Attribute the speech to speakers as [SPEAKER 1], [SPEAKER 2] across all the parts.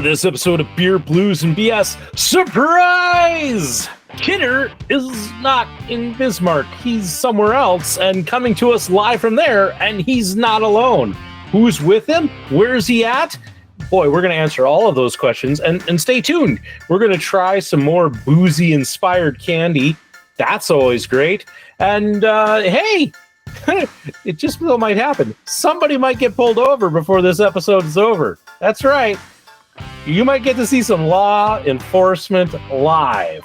[SPEAKER 1] this episode of Beer, Blues, and BS. Surprise! Kidder is not in Bismarck. He's somewhere else and coming to us live from there, and he's not alone. Who's with him? Where's he at? Boy, we're going to answer all of those questions, and stay tuned. We're going to try some more boozy-inspired candy. That's always great. And, hey, it just might happen. Somebody might get pulled over before this episode is over. That's right. You might get to see some law enforcement live.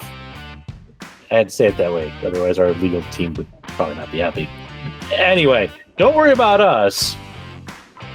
[SPEAKER 1] I had to say it that way. Otherwise, our legal team would probably not be happy. Anyway, don't worry about us.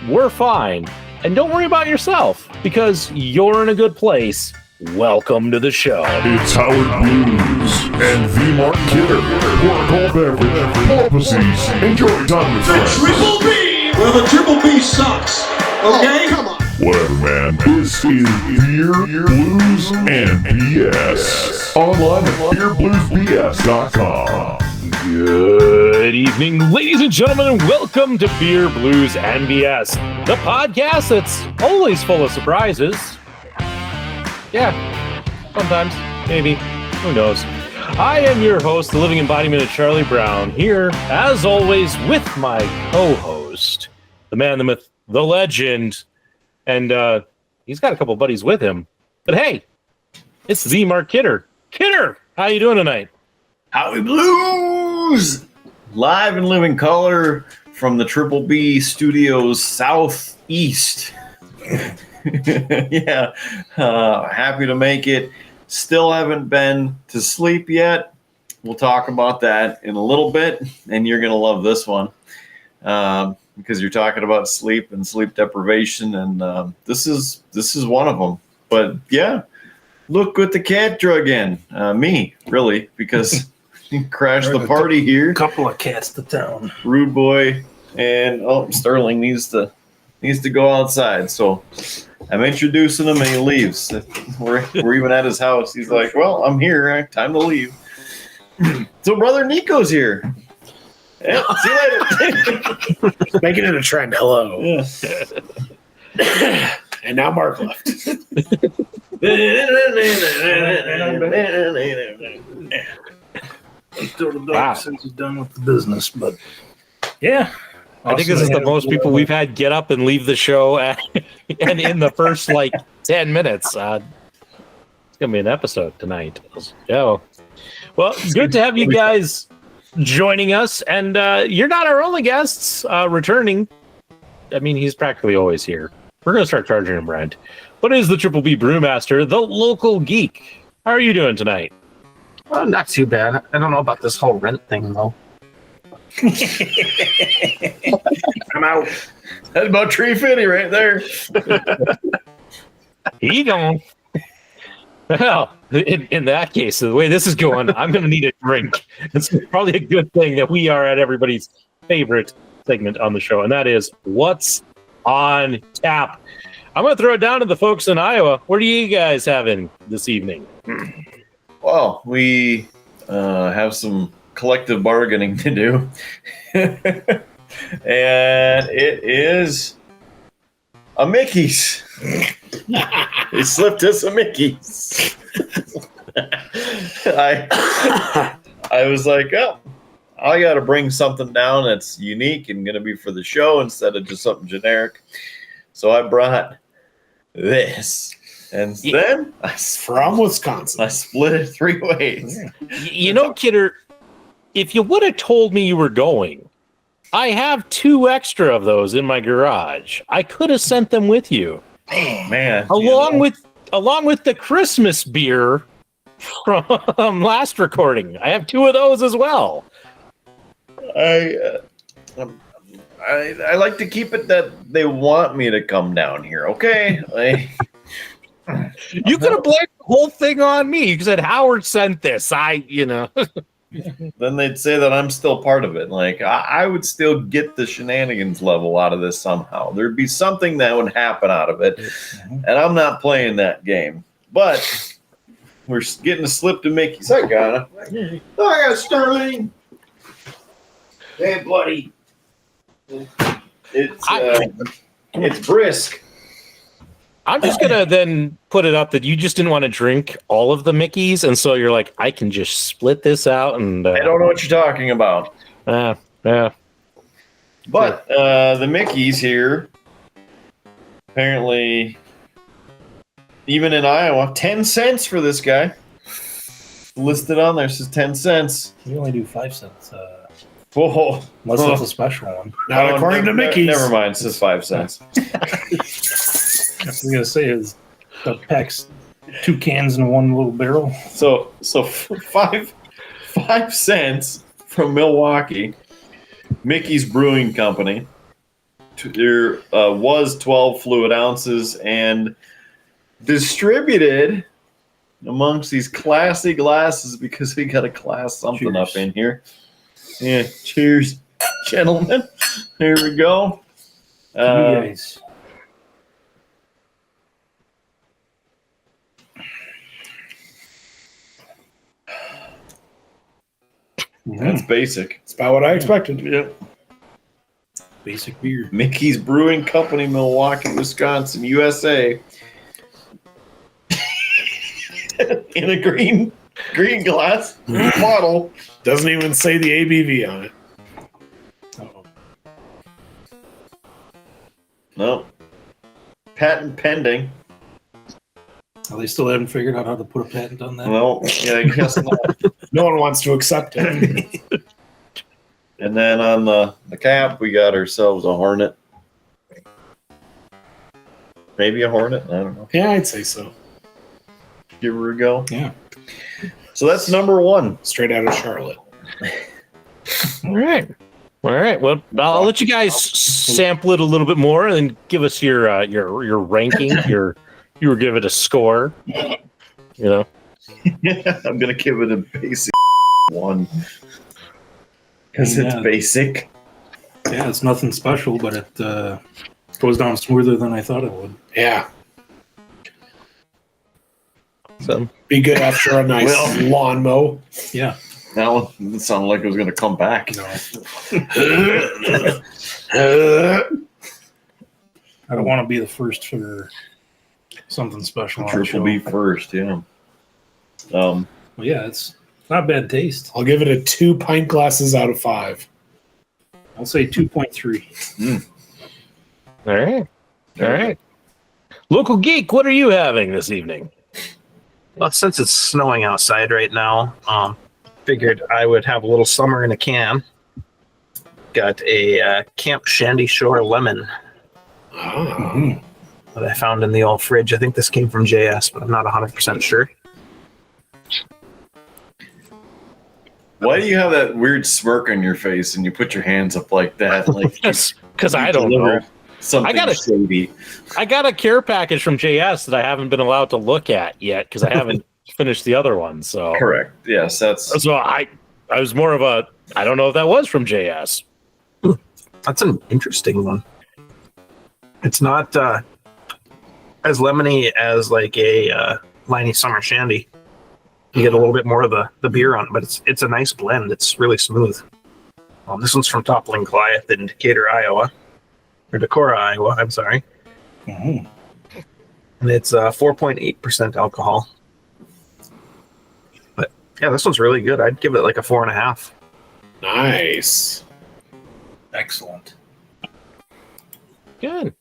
[SPEAKER 1] We're fine. And don't worry about yourself, because you're in a good place. Welcome to the show.
[SPEAKER 2] It's Howard Blues and V-Mark Kidder. Pour a cold beverage, pull up a seat, enjoy time with friends.
[SPEAKER 3] Triple B! Well, the Triple B sucks. Okay? Come on.
[SPEAKER 2] Whatever, man. This is Beer, Blues, and BS. Online at beerbluesbs.com.
[SPEAKER 1] Good evening, ladies and gentlemen, and welcome to Beer, Blues, and BS, the podcast that's always full of surprises. Yeah, sometimes, maybe, who knows. I am your host, the living embodiment of Charlie Brown, here, as always, with my co-host, the man, the myth, the legend, and he's got a couple buddies with him. But hey, it's the Mark Kidder. Kidder, how you doing tonight?
[SPEAKER 4] Howdy Blues! Live and living color from the Triple B Studios Southeast. Yeah, happy to make it. Still haven't been to sleep yet. We'll talk about that in a little bit, and you're going to love this one because you're talking about sleep and sleep deprivation, and this is one of them. But yeah, look what the cat drug in. Me, really, because he crashed the party here.
[SPEAKER 5] Couple of cats to town.
[SPEAKER 4] Rudeboy and Sterling needs to go outside. So I'm introducing him and he leaves. We're even at his house. He's like, well, I'm here. Time to leave. So brother Niko's here. Yeah, see you later.
[SPEAKER 5] Making it a trend. Hello.
[SPEAKER 4] Yeah.
[SPEAKER 5] And now Mark left. Still the dog since he's done with the business, but yeah.
[SPEAKER 1] I think this is the most people we've had get up and leave the show and in the first 10 minutes. It's going to be an episode tonight. Yeah. Well, good to have you guys joining us. And you're not our only guests returning. I mean, he's practically always here. We're going to start charging him rent. But it is the Triple B Brewmaster, the local geek. How are you doing tonight?
[SPEAKER 5] Well, not too bad. I don't know about this whole rent thing, though. I'm out.
[SPEAKER 4] That's about $350 right there.
[SPEAKER 1] He don't. Well, in that case, the way this is going, I'm going to need a drink. It's probably a good thing that we are at everybody's favorite segment on the show, and that is What's on Tap. I'm going to throw it down to the folks in Iowa. What are you guys having this evening?
[SPEAKER 4] Well, we have some collective bargaining to do. And it is a Mickey's. They slipped us a Mickey's. I was like, oh, I got to bring something down that's unique and going to be for the show instead of just something generic. So I brought this. And then
[SPEAKER 5] from Wisconsin,
[SPEAKER 4] I split it 3 ways.
[SPEAKER 1] You know, Kidder, if you would have told me you were going, I have 2 extra of those in my garage. I could have sent them with you.
[SPEAKER 4] Oh, man.
[SPEAKER 1] Along with the Christmas beer from last recording. I have 2 of those as well.
[SPEAKER 4] I like to keep it that they want me to come down here, okay?
[SPEAKER 1] You could have blamed the whole thing on me. You said Howard sent this. Then
[SPEAKER 4] they'd say that I'm still part of it. I would still get the shenanigans level out of this somehow. There'd be something that would happen out of it, and I'm not playing that game. But we're getting a slip to Mickey's. I got it. I got Sterling. Hey, buddy. It's brisk.
[SPEAKER 1] I'm just gonna then put it up that you just didn't want to drink all of the Mickeys, and so you're like, I can just split this out, and
[SPEAKER 4] I don't know what you're talking about.
[SPEAKER 1] yeah.
[SPEAKER 4] But the Mickeys here, apparently, even in Iowa, 10 cents for this guy. Listed on there says 10 cents.
[SPEAKER 5] You only do 5 cents.
[SPEAKER 4] Whoa.
[SPEAKER 5] Unless it's a special one.
[SPEAKER 6] Not according to Mickey's.
[SPEAKER 4] Never mind, it says 5 cents.
[SPEAKER 5] I was gonna say is the packs 2 cans in one little barrel.
[SPEAKER 4] So 5 cents from Milwaukee, Mickey's Brewing Company. There was 12 fluid ounces and distributed amongst these classy glasses because we got a class something up in here. Yeah, cheers, gentlemen. Here we go.
[SPEAKER 5] You guys.
[SPEAKER 4] That's basic.
[SPEAKER 6] It's about what I expected.
[SPEAKER 4] Yeah.
[SPEAKER 5] Basic beer.
[SPEAKER 4] Mickey's Brewing Company, Milwaukee, Wisconsin, USA. In a green glass bottle.
[SPEAKER 6] Doesn't even say the ABV on it.
[SPEAKER 4] No. Patent pending.
[SPEAKER 5] Oh, they still haven't figured out how to put a patent on that.
[SPEAKER 4] Well, yeah, I guess not.
[SPEAKER 6] No one wants to accept it.
[SPEAKER 4] And then on the cap, we got ourselves a Hornet. Maybe a Hornet? I don't know.
[SPEAKER 6] Yeah, I'd say so.
[SPEAKER 4] Give her a go.
[SPEAKER 5] Yeah.
[SPEAKER 4] So that's number 1.
[SPEAKER 6] Straight out of Charlotte.
[SPEAKER 1] All right. Well, I'll let you guys sample it a little bit more and then give us your ranking. You were give it a score. You know.
[SPEAKER 4] I'm gonna give it a basic 1 because it's basic.
[SPEAKER 5] Yeah, it's nothing special, but it goes down smoother than I thought it would.
[SPEAKER 6] Yeah.
[SPEAKER 1] So
[SPEAKER 6] Be good after a nice lawn mow.
[SPEAKER 5] Yeah.
[SPEAKER 4] Now it sounded like it was gonna come back.
[SPEAKER 5] No. I don't want to be the first for something special. on the
[SPEAKER 4] Triple
[SPEAKER 5] show.
[SPEAKER 4] B first, yeah.
[SPEAKER 5] Well, yeah, it's not bad taste.
[SPEAKER 6] I'll give it a 2 pint glasses out of 5.
[SPEAKER 5] I'll say 2.3.
[SPEAKER 1] all right. Local Geek, what are you having this evening?
[SPEAKER 7] Well, since it's snowing outside right now, figured I would have a little summer in a can. Got a Camp Shandy Shore lemon
[SPEAKER 6] Oh.
[SPEAKER 7] that I found in the old fridge. I think this came from JS, but I'm not 100% sure.
[SPEAKER 4] Why do you have that weird smirk on your face and you put your hands up like that? Like
[SPEAKER 1] Because I don't know.
[SPEAKER 4] Something shady.
[SPEAKER 1] I got a care package from JS that I haven't been allowed to look at yet because I haven't finished the other one. So
[SPEAKER 4] Correct. Yes, that's
[SPEAKER 1] so I was more of a I don't know if that was from JS.
[SPEAKER 7] That's an interesting one. It's not as lemony as like a Liney Summer Shandy. You get a little bit more of the beer on it, but it's a nice blend. It's really smooth. This one's from Toppling Goliath in Decatur, Iowa. Or Decorah, Iowa, I'm sorry.
[SPEAKER 5] Mm-hmm.
[SPEAKER 7] And it's 4.8% alcohol. But yeah, this one's really good. I'd give it like a 4.5.
[SPEAKER 6] Nice.
[SPEAKER 5] Excellent.
[SPEAKER 1] Good.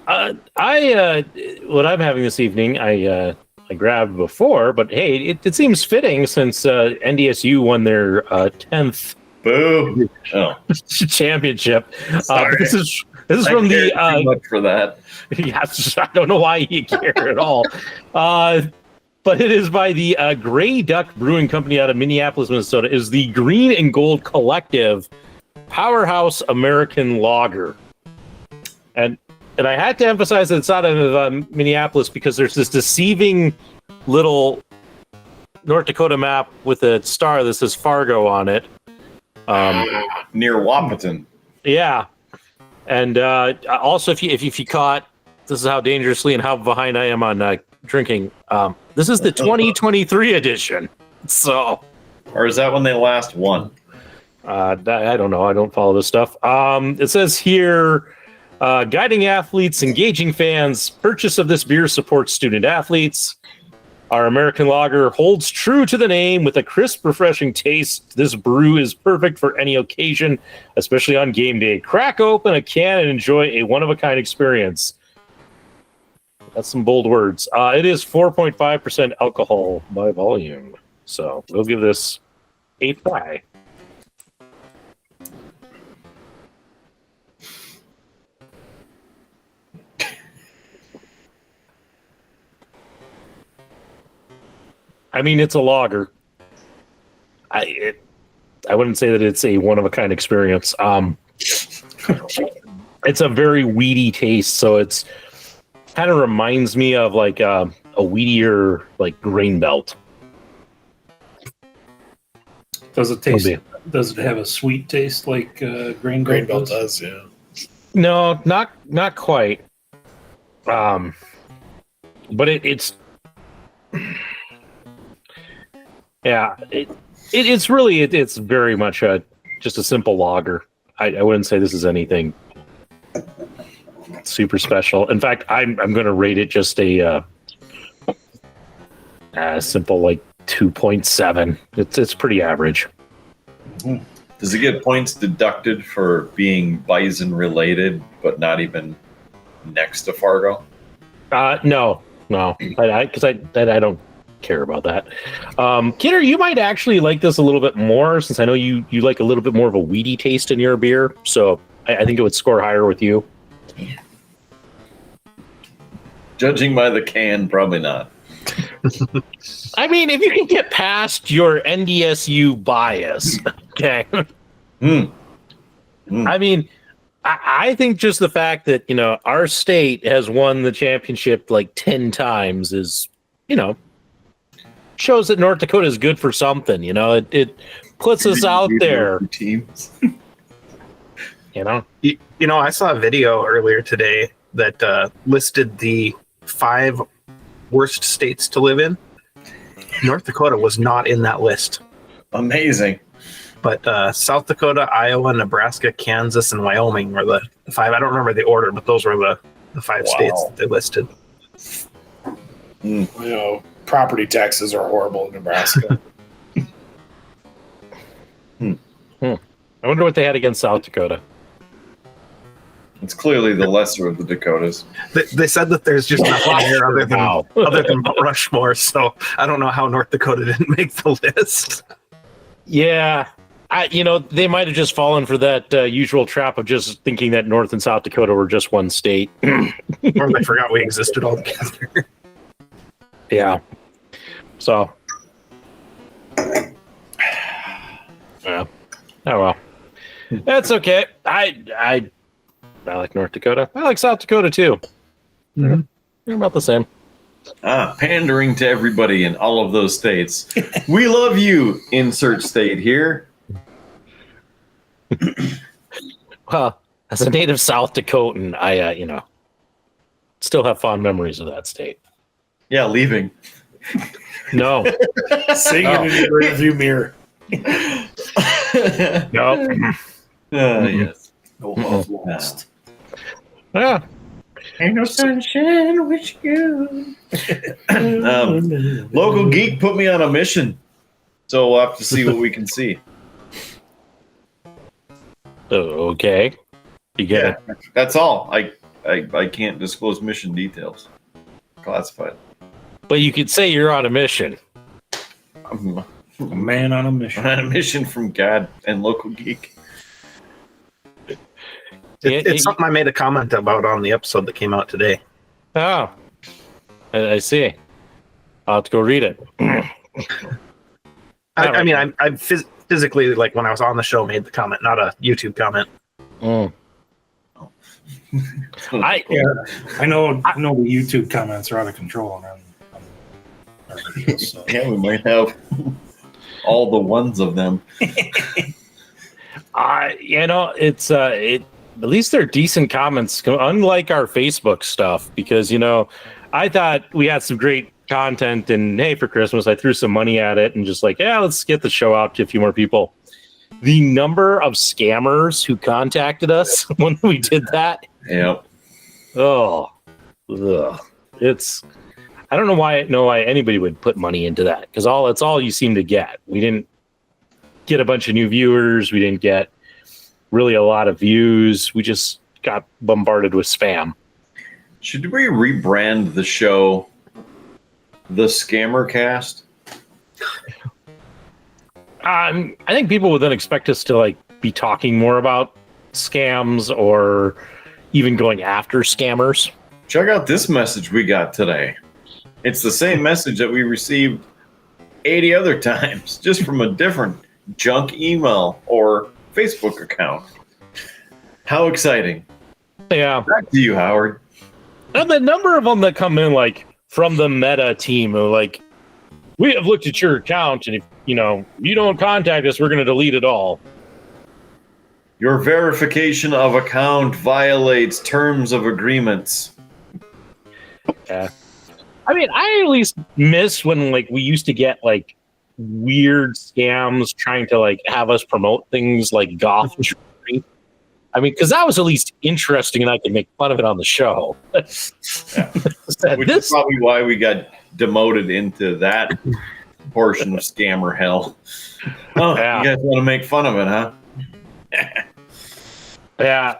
[SPEAKER 1] What I'm having this evening, I grabbed before, but hey, it seems fitting since NDSU won their 10th
[SPEAKER 4] boo. Oh,
[SPEAKER 1] championship.
[SPEAKER 4] Sorry.
[SPEAKER 1] This is
[SPEAKER 4] I
[SPEAKER 1] from
[SPEAKER 4] care
[SPEAKER 1] the
[SPEAKER 4] too much for that.
[SPEAKER 1] yes, I don't know why you care at all. But it is by the Gray Duck Brewing Company out of Minneapolis, Minnesota. Is the Green and Gold Collective Powerhouse American Lager, and I had to emphasize that it's out of Minneapolis because there's this deceiving little North Dakota map with a star that says Fargo on it.
[SPEAKER 4] Near Wahpeton.
[SPEAKER 1] Yeah, and also if you caught, this is how dangerously and how behind I am on drinking. This is the 2023 edition. So,
[SPEAKER 4] or is that when they last won?
[SPEAKER 1] I don't know. I don't follow this stuff. It says here Guiding athletes, engaging fans. Purchase of this beer supports student athletes. Our American lager holds true to the name with a crisp, refreshing taste. This brew is perfect for any occasion, especially on game day. Crack open a can and enjoy a one-of-a-kind experience. That's some bold words. It is 4.5% alcohol by volume. So we'll give this a try. I mean, it's a lager. I wouldn't say that it's a one-of-a-kind experience. It's a very weedy taste, so it's kind of reminds me of like a weedier like grain belt.
[SPEAKER 5] Does it taste? Does it have a sweet taste like grain belt
[SPEAKER 6] does? Yeah.
[SPEAKER 1] No, not quite. But it's yeah. It's really it's very much just a simple lager. I wouldn't say this is anything super special. In fact, I'm going to rate it just a simple like 2.7. It's pretty average.
[SPEAKER 4] Does it get points deducted for being Bison related, but not even next to Fargo?
[SPEAKER 1] No, because I don't care about that. Kidder, you might actually like this a little bit more, since I know you like a little bit more of a weedy taste in your beer. So I think it would score higher with you.
[SPEAKER 4] Judging by the can, probably not.
[SPEAKER 1] I mean, if you can get past your NDSU bias, okay. I mean, I think just the fact that, our state has won the championship like 10 times is, shows that North Dakota is good for something. It puts us out there.
[SPEAKER 4] Teams.
[SPEAKER 7] I saw a video earlier today that listed the 5 worst states to live in. North Dakota was not in that list.
[SPEAKER 4] Amazing.
[SPEAKER 7] But South Dakota, Iowa, Nebraska, Kansas, and Wyoming were the 5. I don't remember the order, but those were the 5 states that they listed.
[SPEAKER 6] Property taxes are horrible in Nebraska.
[SPEAKER 1] I wonder what they had against South Dakota.
[SPEAKER 4] It's clearly the lesser of the Dakotas.
[SPEAKER 7] They said that there's just nothing there other than Mount Rushmore, so I don't know how North Dakota didn't make the list.
[SPEAKER 1] Yeah, they might have just fallen for that usual trap of just thinking that North and South Dakota were just one state.
[SPEAKER 7] Or they forgot we existed altogether.
[SPEAKER 1] Yeah. So. Yeah. Oh well. That's okay. I like North Dakota. I like South Dakota too. Mm-hmm. They're about the same.
[SPEAKER 4] Pandering to everybody in all of those states. We love you, insert state here.
[SPEAKER 1] Well, as a native South Dakotan, I still have fond memories of that state.
[SPEAKER 4] Yeah, leaving.
[SPEAKER 1] No.
[SPEAKER 6] Singing in your rearview mirror.
[SPEAKER 1] No.
[SPEAKER 4] Yes.
[SPEAKER 6] Lost.
[SPEAKER 1] Yeah.
[SPEAKER 6] Ain't no sunshine with you.
[SPEAKER 4] Local Geek put me on a mission, so we'll have to see what we can see.
[SPEAKER 1] Okay. You get it.
[SPEAKER 4] That's all. I can't disclose mission details. Classified.
[SPEAKER 1] But you could say you're on a mission.
[SPEAKER 4] I'm
[SPEAKER 5] A man on a mission.
[SPEAKER 4] on a mission from God and Local Geek.
[SPEAKER 7] It's something I made a comment about on the episode that came out today.
[SPEAKER 1] Oh. I see. I'll have to go read it.
[SPEAKER 7] I mean, I physically, like when I was on the show, made the comment, not a YouTube comment.
[SPEAKER 1] Mm.
[SPEAKER 5] I know the YouTube comments are out of control on our videos, so.
[SPEAKER 4] Yeah, we might have all the ones of them.
[SPEAKER 1] It's at least they're decent comments, unlike our Facebook stuff, because I thought we had some great content, and hey, for Christmas I threw some money at it and just let's get the show out to a few more people. The number of scammers who contacted us when we did that
[SPEAKER 4] Yep.
[SPEAKER 1] Oh, ugh. It's. I don't know why anybody would put money into that, because that's all you seem to get. We didn't get a bunch of new viewers. We didn't get really a lot of views. We just got bombarded with spam.
[SPEAKER 4] Should we rebrand the show the Scammer Cast?
[SPEAKER 1] I think people would then expect us to like be talking more about scams or even going after scammers.
[SPEAKER 4] Check out this message we got today. It's the same message that we received 80 other times, just from a different junk email or Facebook account. How exciting.
[SPEAKER 1] Yeah.
[SPEAKER 4] Back to you, Howard.
[SPEAKER 1] And the number of them that come in, like, from the meta team, are like, we have looked at your account, and if you don't contact us, we're going to delete it all.
[SPEAKER 4] Your verification of account violates terms of agreements.
[SPEAKER 1] Yeah. I mean, I at least miss when, like, we used to get, like, weird scams trying to, like, have us promote things like goth jewelry. I mean, because that was at least interesting, and I could make fun of it on the show.
[SPEAKER 4] Yeah. Which is probably why we got demoted into that portion of scammer hell. Oh,
[SPEAKER 1] Yeah.
[SPEAKER 4] You guys want to make fun of it, huh?
[SPEAKER 1] Yeah,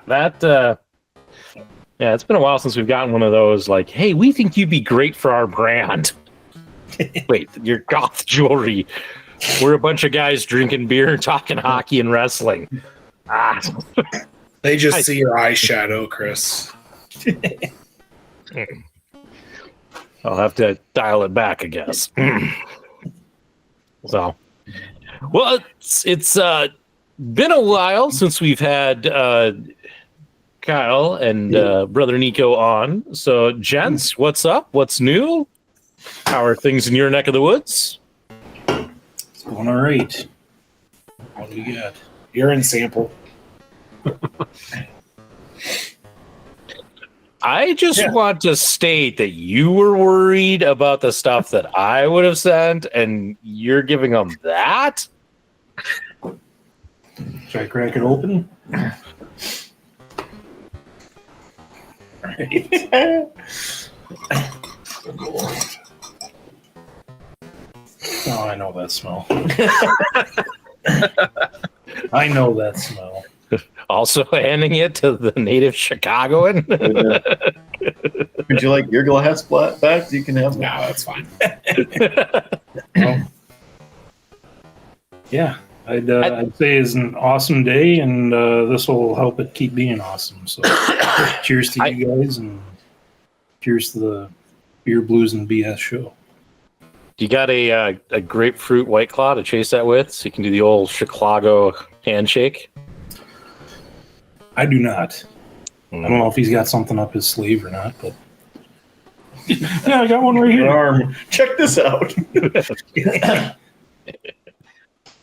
[SPEAKER 1] yeah, it's been a while since we've gotten one of those, like, hey, we think you'd be great for our brand. Wait, your goth jewelry. We're a bunch of guys drinking beer, talking hockey and wrestling.
[SPEAKER 8] They just see your eyeshadow, Chris.
[SPEAKER 1] I'll have to dial it back, I guess. So, well, it's been a while since we've had Kyle and brother Niko on. So, gents, what's up? What's new? How are things in your neck of the woods?
[SPEAKER 5] It's going all right. What do we got?
[SPEAKER 8] Urine sample.
[SPEAKER 1] I just want to state that you were worried about the stuff that I would have sent, and you're giving them that?
[SPEAKER 5] Should I crack it open? Oh, I know that smell. I know that smell.
[SPEAKER 1] Also handing it to the native Chicagoan?
[SPEAKER 4] Would you like your glass back? You can have
[SPEAKER 8] No, that's fine.
[SPEAKER 5] Well, yeah, I'd say it's an awesome day, and this will help it keep being awesome. So, cheers to you guys, and cheers to the Beer, Blues, and BS show.
[SPEAKER 1] You got a grapefruit White Claw to chase that with, so you can do the old Chicago handshake?
[SPEAKER 5] I do not. I don't know if he's got something up his sleeve or not, but yeah, I got one right here.
[SPEAKER 4] Arm. Check this out.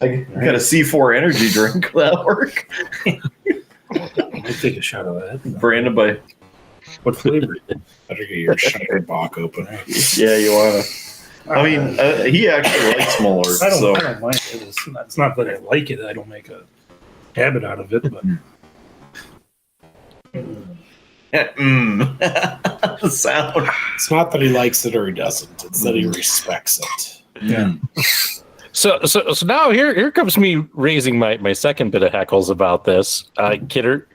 [SPEAKER 4] I got a C4 energy drink. That'll work.
[SPEAKER 5] I'll take a shot of that.
[SPEAKER 4] Branded by.
[SPEAKER 5] What flavor?
[SPEAKER 8] Better get your Shiner Bock open.
[SPEAKER 4] Yeah, you wanna. I mean, he actually likes Malört.
[SPEAKER 5] I
[SPEAKER 4] So
[SPEAKER 5] don't mind it. It's not that I like it. I don't make a habit out of it, but
[SPEAKER 4] the sound.
[SPEAKER 8] It's not that he likes it or he doesn't. It's that he respects it.
[SPEAKER 5] yeah.
[SPEAKER 1] So now here comes me raising my second bit of heckles about this. Kidder,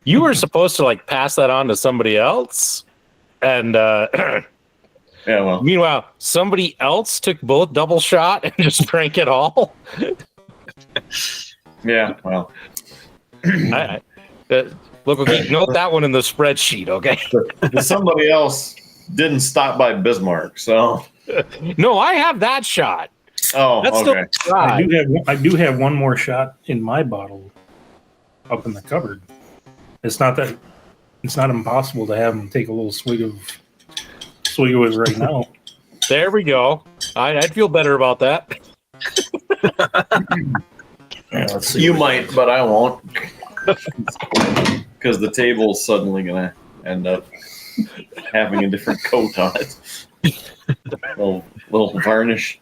[SPEAKER 1] you were supposed to like pass that on to somebody else, and
[SPEAKER 4] Yeah, well,
[SPEAKER 1] meanwhile somebody else took both double shot and just drank it all.
[SPEAKER 4] yeah, well.
[SPEAKER 1] Local Geek, note that one in the spreadsheet, okay?
[SPEAKER 4] Somebody else didn't stop by Bismarck, so.
[SPEAKER 1] No, I have that shot.
[SPEAKER 4] Oh,
[SPEAKER 1] That's
[SPEAKER 4] okay.
[SPEAKER 1] still
[SPEAKER 5] I do have one more shot in my bottle up in the cupboard. It's not impossible to have him take a little swig of it right now.
[SPEAKER 1] There we go. I'd feel better about that.
[SPEAKER 5] Yeah, let's see.
[SPEAKER 4] You might, but I won't. Because the table's suddenly going to end up having a different coat on it. little varnish.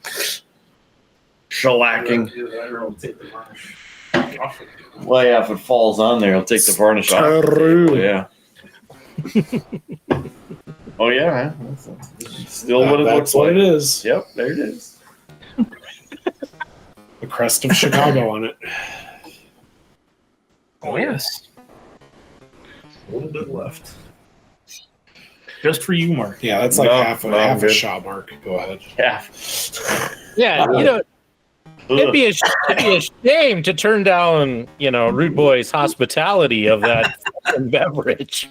[SPEAKER 4] Shellacking. Well, yeah, if it falls on there, it'll take the varnish off. Yeah. Oh yeah, that's still what it looks
[SPEAKER 8] That's what
[SPEAKER 4] like.
[SPEAKER 8] it is.
[SPEAKER 4] Yep, there it is.
[SPEAKER 8] The crest of Chicago on it.
[SPEAKER 5] Oh, yes. A little bit left. Just for you, Mark.
[SPEAKER 8] Yeah, that's like
[SPEAKER 4] No,
[SPEAKER 8] half
[SPEAKER 4] no,
[SPEAKER 8] a
[SPEAKER 4] good.
[SPEAKER 8] shot, Mark. Go ahead.
[SPEAKER 4] Yeah.
[SPEAKER 1] Yeah, you know, it'd be a shame to turn down, Rudeboy's hospitality of that beverage.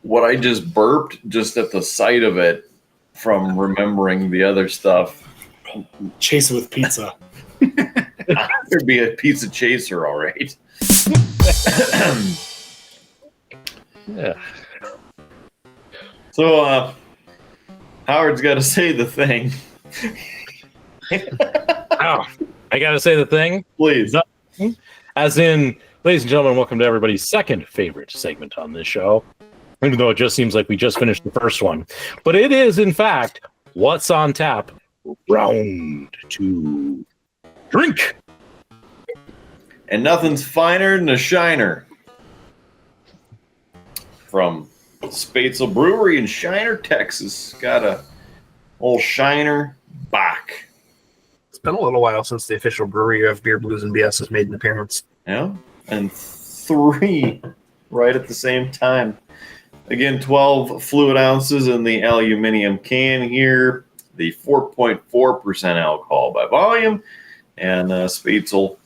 [SPEAKER 4] What I just burped just at the sight of it from remembering the other stuff.
[SPEAKER 8] Chase it with pizza.
[SPEAKER 4] There'd be a pizza chaser, all right.
[SPEAKER 1] Yeah.
[SPEAKER 4] So, Howard's got to say the thing.
[SPEAKER 1] Oh, I got to say the thing.
[SPEAKER 4] Please.
[SPEAKER 1] As in, ladies and gentlemen, welcome to everybody's second favorite segment on this show. Even though it just seems like we just finished the first one. But it is, in fact, What's on Tap? Round 2. Drink!
[SPEAKER 4] And nothing's finer than a shiner. From Spatzel Brewery in Shiner, Texas. Got a old Shiner Bach.
[SPEAKER 7] It's been a little while since the official brewery of Beer, Blues, and BS has made an appearance.
[SPEAKER 4] Yeah. And 3 right at the same time. Again, 12 fluid ounces in the aluminum can here. The 4.4% alcohol by volume. And Spatzel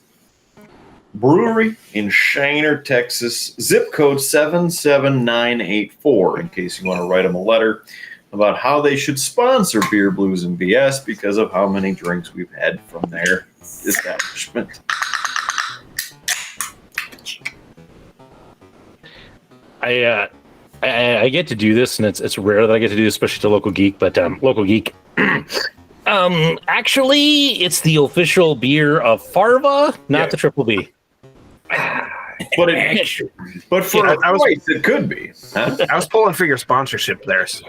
[SPEAKER 4] Brewery in Shiner, Texas. Zip code 77984 in case you want to write them a letter about how they should sponsor Beer, Blues, and BS because of how many drinks we've had from their establishment.
[SPEAKER 1] I get to do this, and it's rare that I get to do this, especially to Local Geek, but Local Geek. Actually, it's the official beer of Farva, not the Triple B.
[SPEAKER 4] But for a price, it could be. Huh?
[SPEAKER 7] I was pulling for your sponsorship there. So.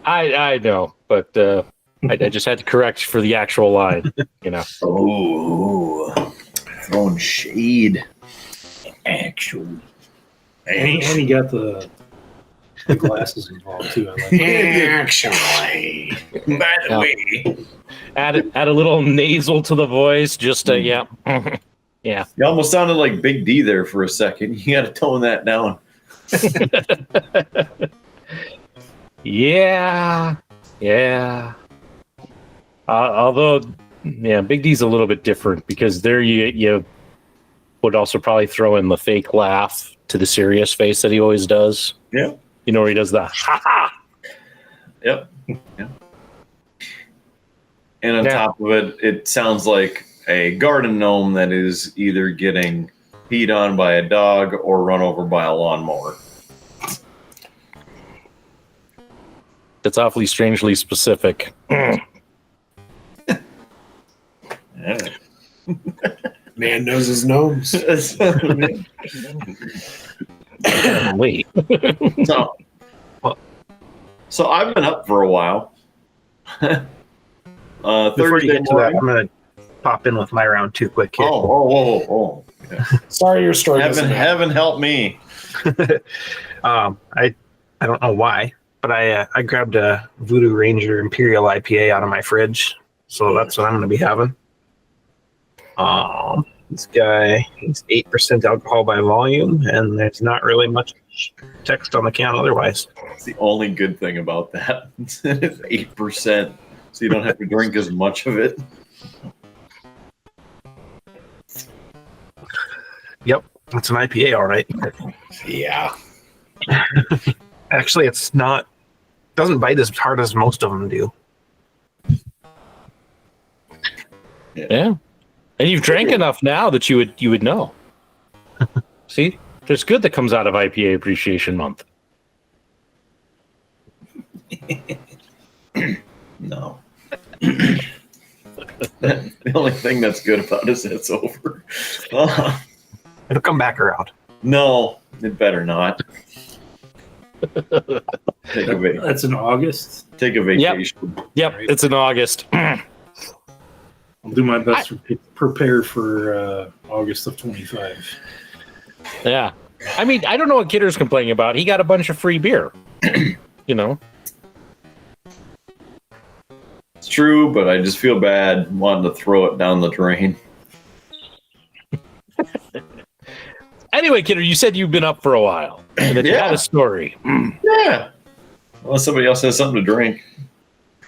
[SPEAKER 1] I know, but I just had to correct for the actual line,
[SPEAKER 4] Oh, throwing shade.
[SPEAKER 5] Actually. And he got the glasses involved, too. I like
[SPEAKER 8] Actually.
[SPEAKER 4] By the way.
[SPEAKER 1] add a little nasal to the voice, just yeah. Yeah.
[SPEAKER 4] You almost sounded like Big D there for a second. You got to tone that down.
[SPEAKER 1] Yeah. Although, Big D's a little bit different because there you would also probably throw in the fake laugh to the serious face that he always does.
[SPEAKER 4] Yeah.
[SPEAKER 1] Where he does the ha ha.
[SPEAKER 4] Yep. Yeah. And on top of it, it sounds like a garden gnome that is either getting peed on by a dog or run over by a lawnmower.
[SPEAKER 1] That's awfully strangely specific.
[SPEAKER 4] Yeah.
[SPEAKER 8] Man knows his gnomes.
[SPEAKER 1] Wait.
[SPEAKER 4] So I've been up for a while.
[SPEAKER 7] Before you get to that, I'm going to pop in with my round 2 quick here.
[SPEAKER 4] Oh. Yeah.
[SPEAKER 8] Sorry, your story doesn't matter.
[SPEAKER 4] Heaven help me.
[SPEAKER 7] I don't know why, but I grabbed a Voodoo Ranger Imperial IPA out of my fridge, so that's what I'm going to be having. This guy is 8% alcohol by volume, and there's not really much text on the can otherwise.
[SPEAKER 4] It's the only good thing about that. It's 8%, so you don't have to drink as much of it.
[SPEAKER 7] Yep, it's an IPA, all right.
[SPEAKER 8] Yeah.
[SPEAKER 7] Actually, it's not. Doesn't bite as hard as most of them do.
[SPEAKER 1] Yeah. And you've drank enough now that you would know. See? There's good that comes out of IPA Appreciation Month.
[SPEAKER 4] No. The only thing that's good about it is it's over.
[SPEAKER 7] It'll come back around.
[SPEAKER 4] No, it better not. Take a vacation.
[SPEAKER 5] That's in August.
[SPEAKER 4] Take a vacation.
[SPEAKER 1] Yep, it's in August.
[SPEAKER 5] I'll do my best to prepare for August of 25.
[SPEAKER 1] Yeah. I mean, I don't know what Kidder's complaining about. He got a bunch of free beer. You know?
[SPEAKER 4] It's true, but I just feel bad wanting to throw it down the drain.
[SPEAKER 1] Anyway, Kidder, you said you've been up for a while. And that you had a story.
[SPEAKER 4] Yeah. Unless somebody else has something to drink.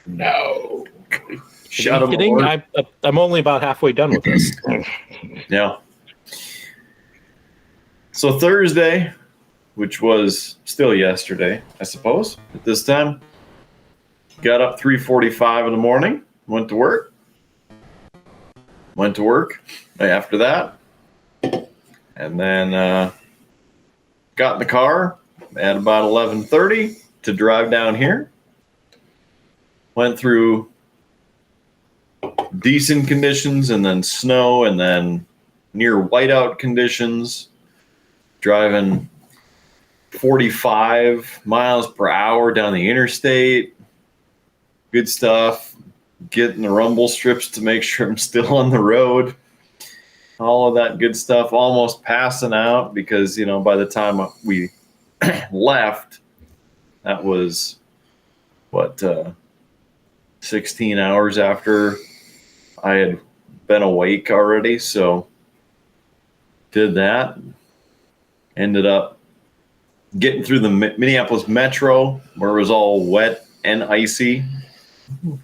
[SPEAKER 8] No.
[SPEAKER 4] Shut
[SPEAKER 1] Are you kidding? I'm only about halfway done with this.
[SPEAKER 4] Yeah. So Thursday, which was still yesterday, I suppose, at this time, got up 3:45 in the morning, went to work. After that, and then got in the car at about 11:30 to drive down here. Went through decent conditions and then snow and then near whiteout conditions, driving 45 miles per hour down the interstate. Good stuff. Getting the rumble strips to make sure I'm still on the road. All of that good stuff. Almost passing out because, you know, by the time we left, that was, 16 hours after I had been awake already. So did that. Ended up getting through the Minneapolis Metro where it was all wet and icy.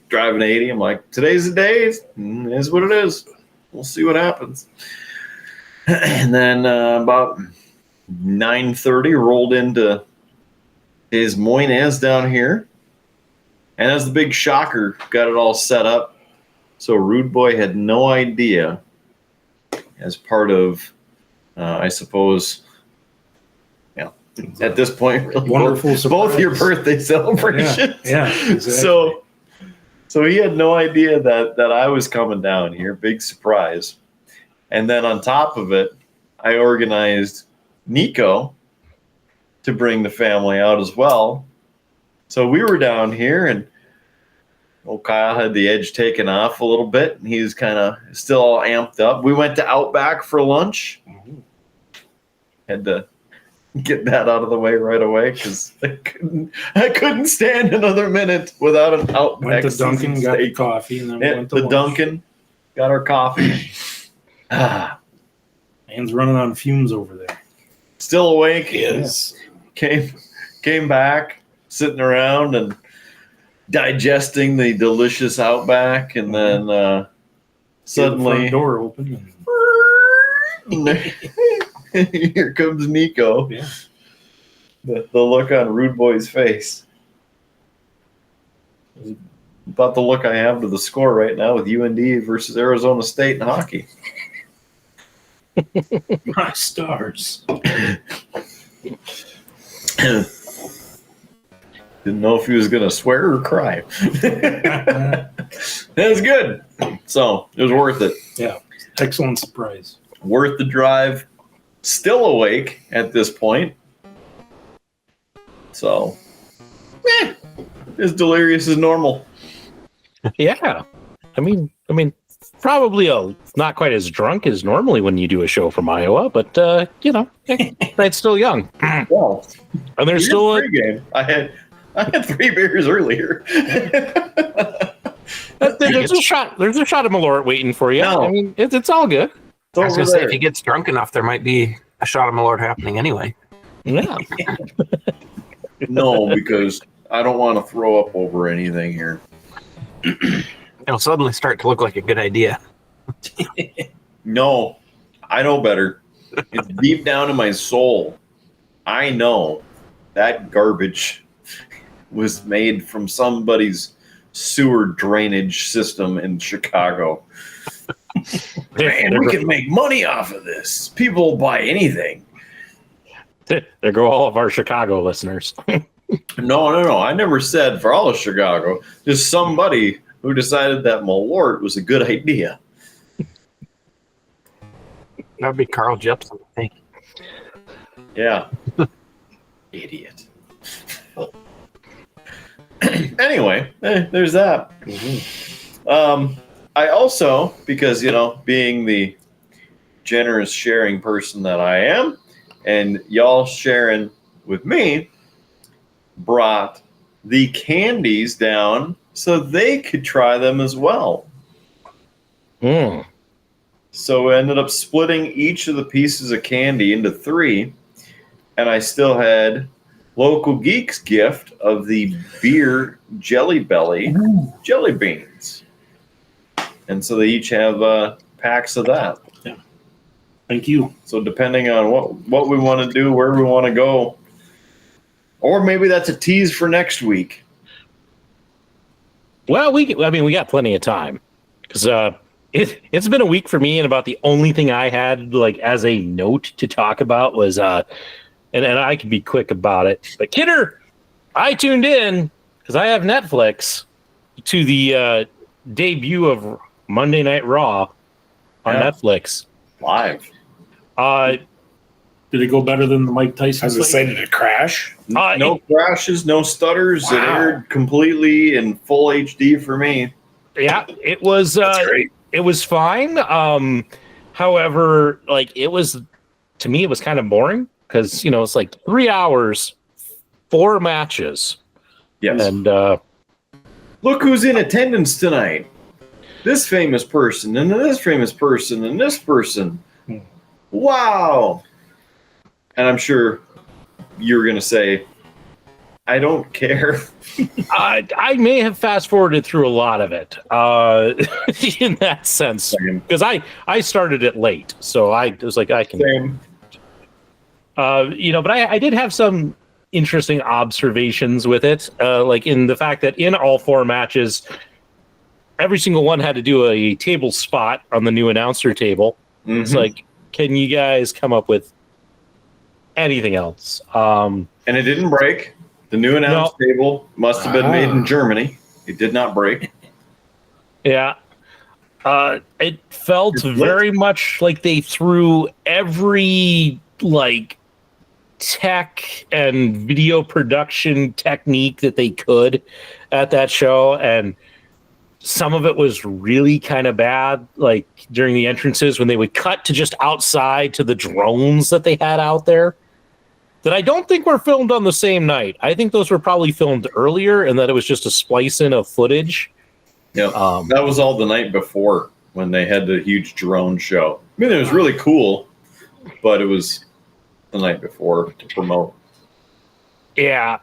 [SPEAKER 4] Driving 80, I'm like, today's the day. It is what it is. We'll see what happens. And then about 9:30, rolled into Des Moines down here. And as the big shocker, got it all set up. So Rudeboy had no idea, as part of, I suppose, at this point, really
[SPEAKER 5] Wonderful
[SPEAKER 4] both your
[SPEAKER 5] surprise.
[SPEAKER 4] birthday celebrations.
[SPEAKER 5] Yeah, exactly.
[SPEAKER 4] So he had no idea that I was coming down here. Big surprise. And then on top of it, I organized Niko to bring the family out as well. So we were down here, and Kyle had the edge taken off a little bit, and he was kind of still all amped up. We went to Outback for lunch. Had to get that out of the way right away because I couldn't stand another minute without an Outback.
[SPEAKER 5] Went to Dunkin',
[SPEAKER 4] seasoned
[SPEAKER 5] got the
[SPEAKER 4] steak.
[SPEAKER 5] coffee, and then
[SPEAKER 4] Yeah,
[SPEAKER 5] went to
[SPEAKER 4] the
[SPEAKER 5] lunch.
[SPEAKER 4] Dunkin', got our coffee.
[SPEAKER 5] Man's running on fumes over there.
[SPEAKER 4] Still awake.
[SPEAKER 8] Is.
[SPEAKER 4] Came back, sitting around and digesting the delicious Outback, and then
[SPEAKER 5] The
[SPEAKER 4] suddenly
[SPEAKER 5] front door open.
[SPEAKER 4] here comes Niko.
[SPEAKER 5] Yeah.
[SPEAKER 4] The look on Rudeboy's face. About the look I have to the score right now with UND versus Arizona State in hockey.
[SPEAKER 5] My stars.
[SPEAKER 4] Didn't know if he was going to swear or cry. That was good. So it was worth it.
[SPEAKER 5] Yeah. Excellent surprise.
[SPEAKER 4] Worth the drive. Still awake at this point. So, as delirious as normal.
[SPEAKER 1] Yeah. I mean, probably not quite as drunk as normally when you do a show from Iowa, but Fred's still young.
[SPEAKER 4] Well,
[SPEAKER 1] And there's still a
[SPEAKER 4] game. I had 3 beers earlier.
[SPEAKER 1] there's a shot of Malört waiting for you.
[SPEAKER 4] No.
[SPEAKER 1] I mean, it's all good.
[SPEAKER 4] It's
[SPEAKER 7] I was
[SPEAKER 4] over
[SPEAKER 7] going to say,
[SPEAKER 4] there.
[SPEAKER 7] if he gets drunk enough, there might be a shot of Malört happening anyway.
[SPEAKER 1] Yeah.
[SPEAKER 4] No, because I don't want to throw up over anything here.
[SPEAKER 7] It'll suddenly start to look like a good idea.
[SPEAKER 4] No, I know better. It's deep down in my soul. I know that garbage was made from somebody's sewer drainage system in Chicago. Man, we can make money off of this. People will buy anything.
[SPEAKER 1] There go all of our Chicago listeners.
[SPEAKER 4] No. I never said for all of Chicago. Just somebody who decided that Malört was a good idea.
[SPEAKER 7] That would be Carl Jepsen, I think.
[SPEAKER 4] Yeah. Idiot. Anyway, there's that. I also, because, being the generous sharing person that I am, And y'all sharing with me brought the candies down so they could try them as well.
[SPEAKER 1] Mm.
[SPEAKER 4] So we ended up splitting each of the pieces of candy into 3, and I still had Local Geek's gift of the beer Jelly Belly jelly beans. And so they each have packs of that.
[SPEAKER 5] Thank you.
[SPEAKER 4] So depending on what we want to do, where we want to go, or maybe that's a tease for next week.
[SPEAKER 1] Well, we got plenty of time because it's been a week for me, and about the only thing I had like as a note to talk about was and I can be quick about it. But Kidder, I tuned in because I have Netflix to the debut of Monday Night Raw on Netflix
[SPEAKER 4] Live.
[SPEAKER 5] Did it go better than the Mike Tyson?
[SPEAKER 8] I was
[SPEAKER 5] fight?
[SPEAKER 8] excited to crash.
[SPEAKER 4] No crashes, no stutters.
[SPEAKER 8] Wow.
[SPEAKER 4] It aired completely in full HD for me.
[SPEAKER 1] Yeah, it was.
[SPEAKER 8] That's great.
[SPEAKER 1] It was fine. However, like it was to me, it was kind of boring because it's like 3 hours, 4 matches.
[SPEAKER 4] Yes.
[SPEAKER 1] And
[SPEAKER 4] look who's in attendance tonight. This famous person, and this famous person, and this person. Wow. And I'm sure you're going to say, I don't care.
[SPEAKER 1] I may have fast forwarded through a lot of it in that sense because I started it late, so I was like I can.
[SPEAKER 4] Same.
[SPEAKER 1] But I did have some interesting observations with it, like in the fact that in all 4 matches, every single one had to do a table spot on the new announcer table.
[SPEAKER 4] Mm-hmm.
[SPEAKER 1] It's like, can you guys come up with anything else?
[SPEAKER 4] And it didn't break. The new announce table must have been made in Germany. It did not break.
[SPEAKER 1] Yeah. It felt very much like they threw every like tech and video production technique that they could at that show, and some of it was really kind of bad, like during the entrances when they would cut to just outside to the drones that they had out there that I don't think were filmed on the same night. I think those were probably filmed earlier and that it was just a splice in of footage.
[SPEAKER 4] Yeah, that was all the night before when they had the huge drone show. I mean, it was really cool, but it was the night before to promote.
[SPEAKER 1] Yeah,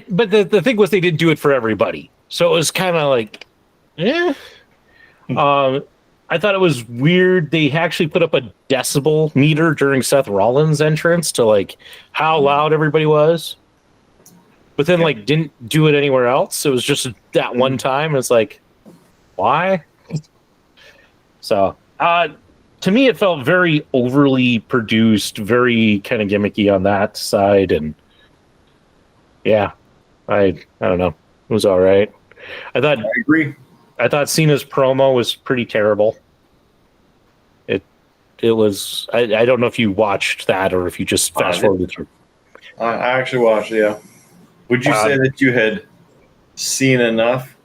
[SPEAKER 1] but the thing was they didn't do it for everybody. So it was kind of like, I thought it was weird. They actually put up a decibel meter during Seth Rollins' entrance to like how loud everybody was, but then like didn't do it anywhere else. It was just that one time. It's like, why? So, to me, it felt very overly produced, very kind of gimmicky on that side, and yeah, I don't know. It was all right. I
[SPEAKER 4] agree.
[SPEAKER 1] I thought Cena's promo was pretty terrible. It was. I don't know if you watched that or if you just fast forwarded through.
[SPEAKER 4] I actually watched. Yeah. Would you say that you had seen enough?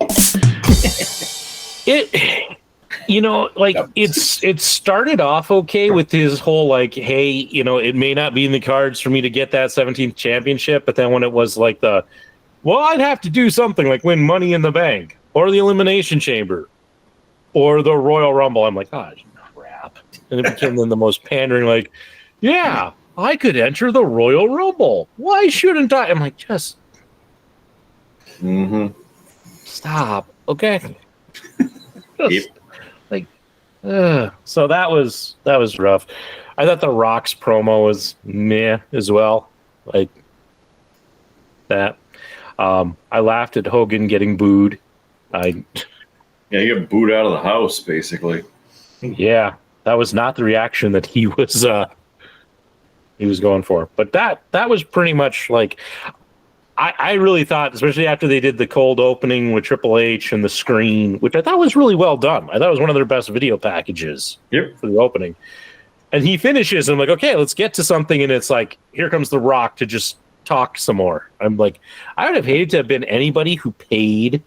[SPEAKER 4] It started off okay with his whole like, hey, it may not be in the cards for me to get that 17th championship, but then when it was like I'd have to do something like win Money in the Bank or the Elimination Chamber or the Royal Rumble. I'm like, crap. And it became then the most pandering, like, yeah, I could enter the Royal Rumble. Why shouldn't I? I'm like, just stop. Okay. Yep.
[SPEAKER 1] So that was rough. I thought the Rock's promo was meh as well. Like that. I laughed at Hogan getting booed.
[SPEAKER 4] Yeah, you got booed out of the house, basically.
[SPEAKER 1] Yeah, that was not the reaction that he was going for. But that was pretty much like I really thought, especially after they did the cold opening with Triple H and the screen, which I thought was really well done. I thought it was one of their best video packages for the opening. And he finishes, and I'm like, okay, let's get to something. And it's like, here comes The Rock to just talk some more. I'm like, I would have hated to have been anybody who paid,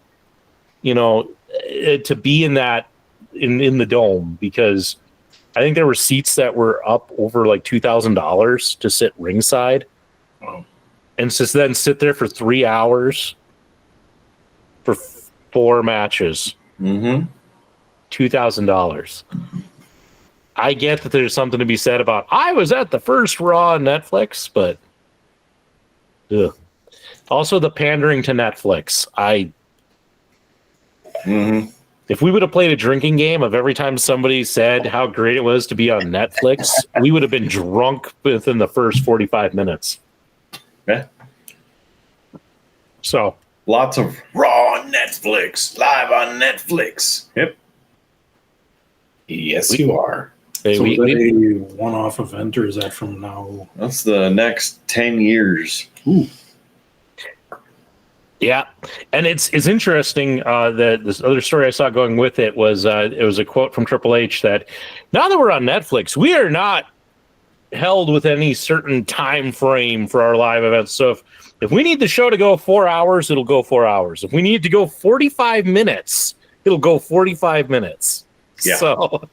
[SPEAKER 1] to be in that in the dome, because I think there were seats that were up over like $2,000 to sit ringside.
[SPEAKER 5] Oh.
[SPEAKER 1] And just then sit there for 3 hours for 4 matches.
[SPEAKER 4] Mm-hmm.
[SPEAKER 1] $2,000. I get that there's something to be said about I was at the first Raw on Netflix, but ugh. Also the pandering to Netflix. If we would have played a drinking game of every time somebody said how great it was to be on Netflix, we would have been drunk within the first 45 minutes.
[SPEAKER 4] Yeah.
[SPEAKER 1] So
[SPEAKER 4] lots of Raw on Netflix, live on Netflix. Yep.
[SPEAKER 8] Yes, you are.
[SPEAKER 5] So is that a one-off event, or is that from now?
[SPEAKER 4] That's the next 10 years.
[SPEAKER 5] Ooh.
[SPEAKER 1] Yeah, and it's interesting that this other story I saw going with it was a quote from Triple H that now that we're on Netflix, we are not held with any certain time frame for our live events. So if we need the show to go 4 hours, it'll go 4 hours. If we need to go 45 minutes, it'll go 45 minutes.
[SPEAKER 4] Yeah.
[SPEAKER 1] So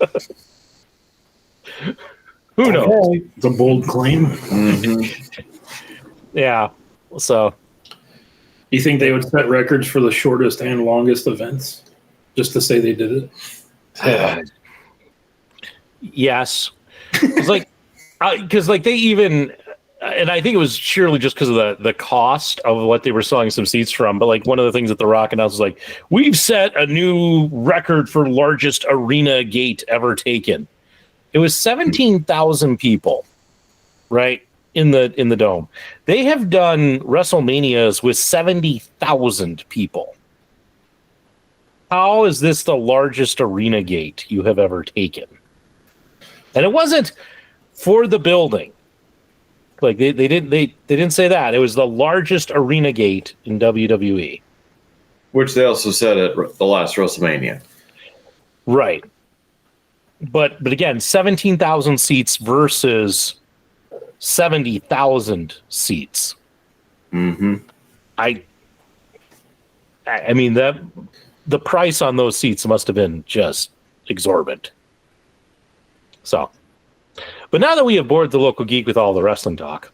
[SPEAKER 1] who knows?
[SPEAKER 5] It's a bold claim.
[SPEAKER 1] Yeah. So.
[SPEAKER 5] You think they would set records for the shortest and longest events just to say they did it?
[SPEAKER 1] Yes. It's like, because like they even, and I think it was surely just because of the cost of what they were selling some seats from. But like one of the things that The Rock announced was like, we've set a new record for largest arena gate ever taken. It was 17,000 people, right? In the dome. They have done WrestleManias with 70,000 people. How is this the largest arena gate you have ever taken? And it wasn't for the building. Like they didn't say that. It was the largest arena gate in WWE.
[SPEAKER 4] Which they also said at the last WrestleMania.
[SPEAKER 1] Right. But again, 17,000 seats versus 70,000 seats.
[SPEAKER 4] Mm-hmm.
[SPEAKER 1] I mean the price on those seats must have been just exorbitant. So, but now that we have bored the local geek with all the wrestling talk,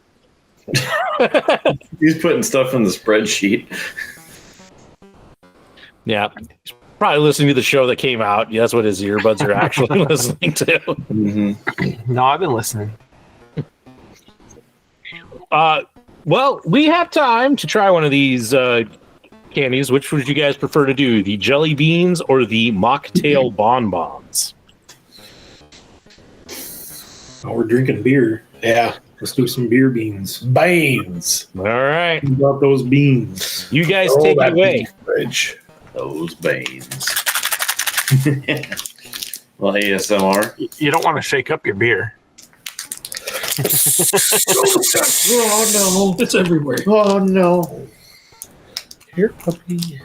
[SPEAKER 4] he's putting stuff in the spreadsheet.
[SPEAKER 1] Yeah, he's probably listening to the show that came out. Yeah, that's what his earbuds are actually listening to.
[SPEAKER 4] Mm-hmm.
[SPEAKER 7] No, I've been listening.
[SPEAKER 1] Well, we have time to try one of these candies. Which would you guys prefer to do? The jelly beans or the mocktail bonbons?
[SPEAKER 5] Oh, we're drinking beer.
[SPEAKER 8] Yeah.
[SPEAKER 5] Let's do some beer beans.
[SPEAKER 8] Beans.
[SPEAKER 1] All right.
[SPEAKER 5] What about those beans?
[SPEAKER 1] You guys take it away.
[SPEAKER 8] Fridge.
[SPEAKER 4] Those beans. Well, ASMR.
[SPEAKER 7] You don't want to shake up your beer.
[SPEAKER 8] Oh, no.
[SPEAKER 5] It's everywhere.
[SPEAKER 8] Oh, no. Here, puppy.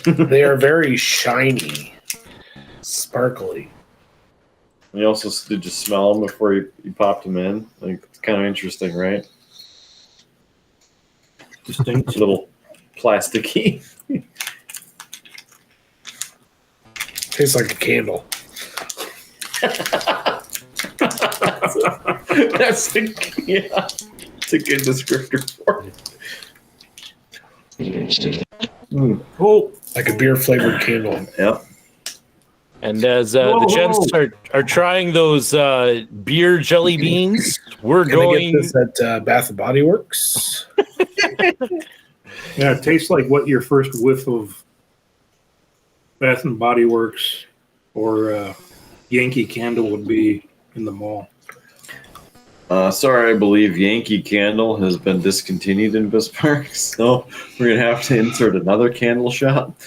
[SPEAKER 8] They are very shiny. Sparkly.
[SPEAKER 4] You also did just smell them before you popped them in. Like, it's kind of interesting, right?
[SPEAKER 5] Distinct.
[SPEAKER 4] A little plasticky.
[SPEAKER 8] Tastes like a candle.
[SPEAKER 4] That's a good descriptor for it.
[SPEAKER 5] Oh,
[SPEAKER 8] Like a beer flavored candle.
[SPEAKER 4] Yep.
[SPEAKER 1] And as the gents are trying those beer jelly beans, we're
[SPEAKER 8] Can I
[SPEAKER 1] going.
[SPEAKER 8] get this at Bath and Body Works?
[SPEAKER 5] yeah, it tastes like what your first whiff of Bath and Body Works or Yankee Candle would be in the mall.
[SPEAKER 4] Sorry, I believe Yankee Candle has been discontinued in Bismarck, so we're going to have to insert another candle shop.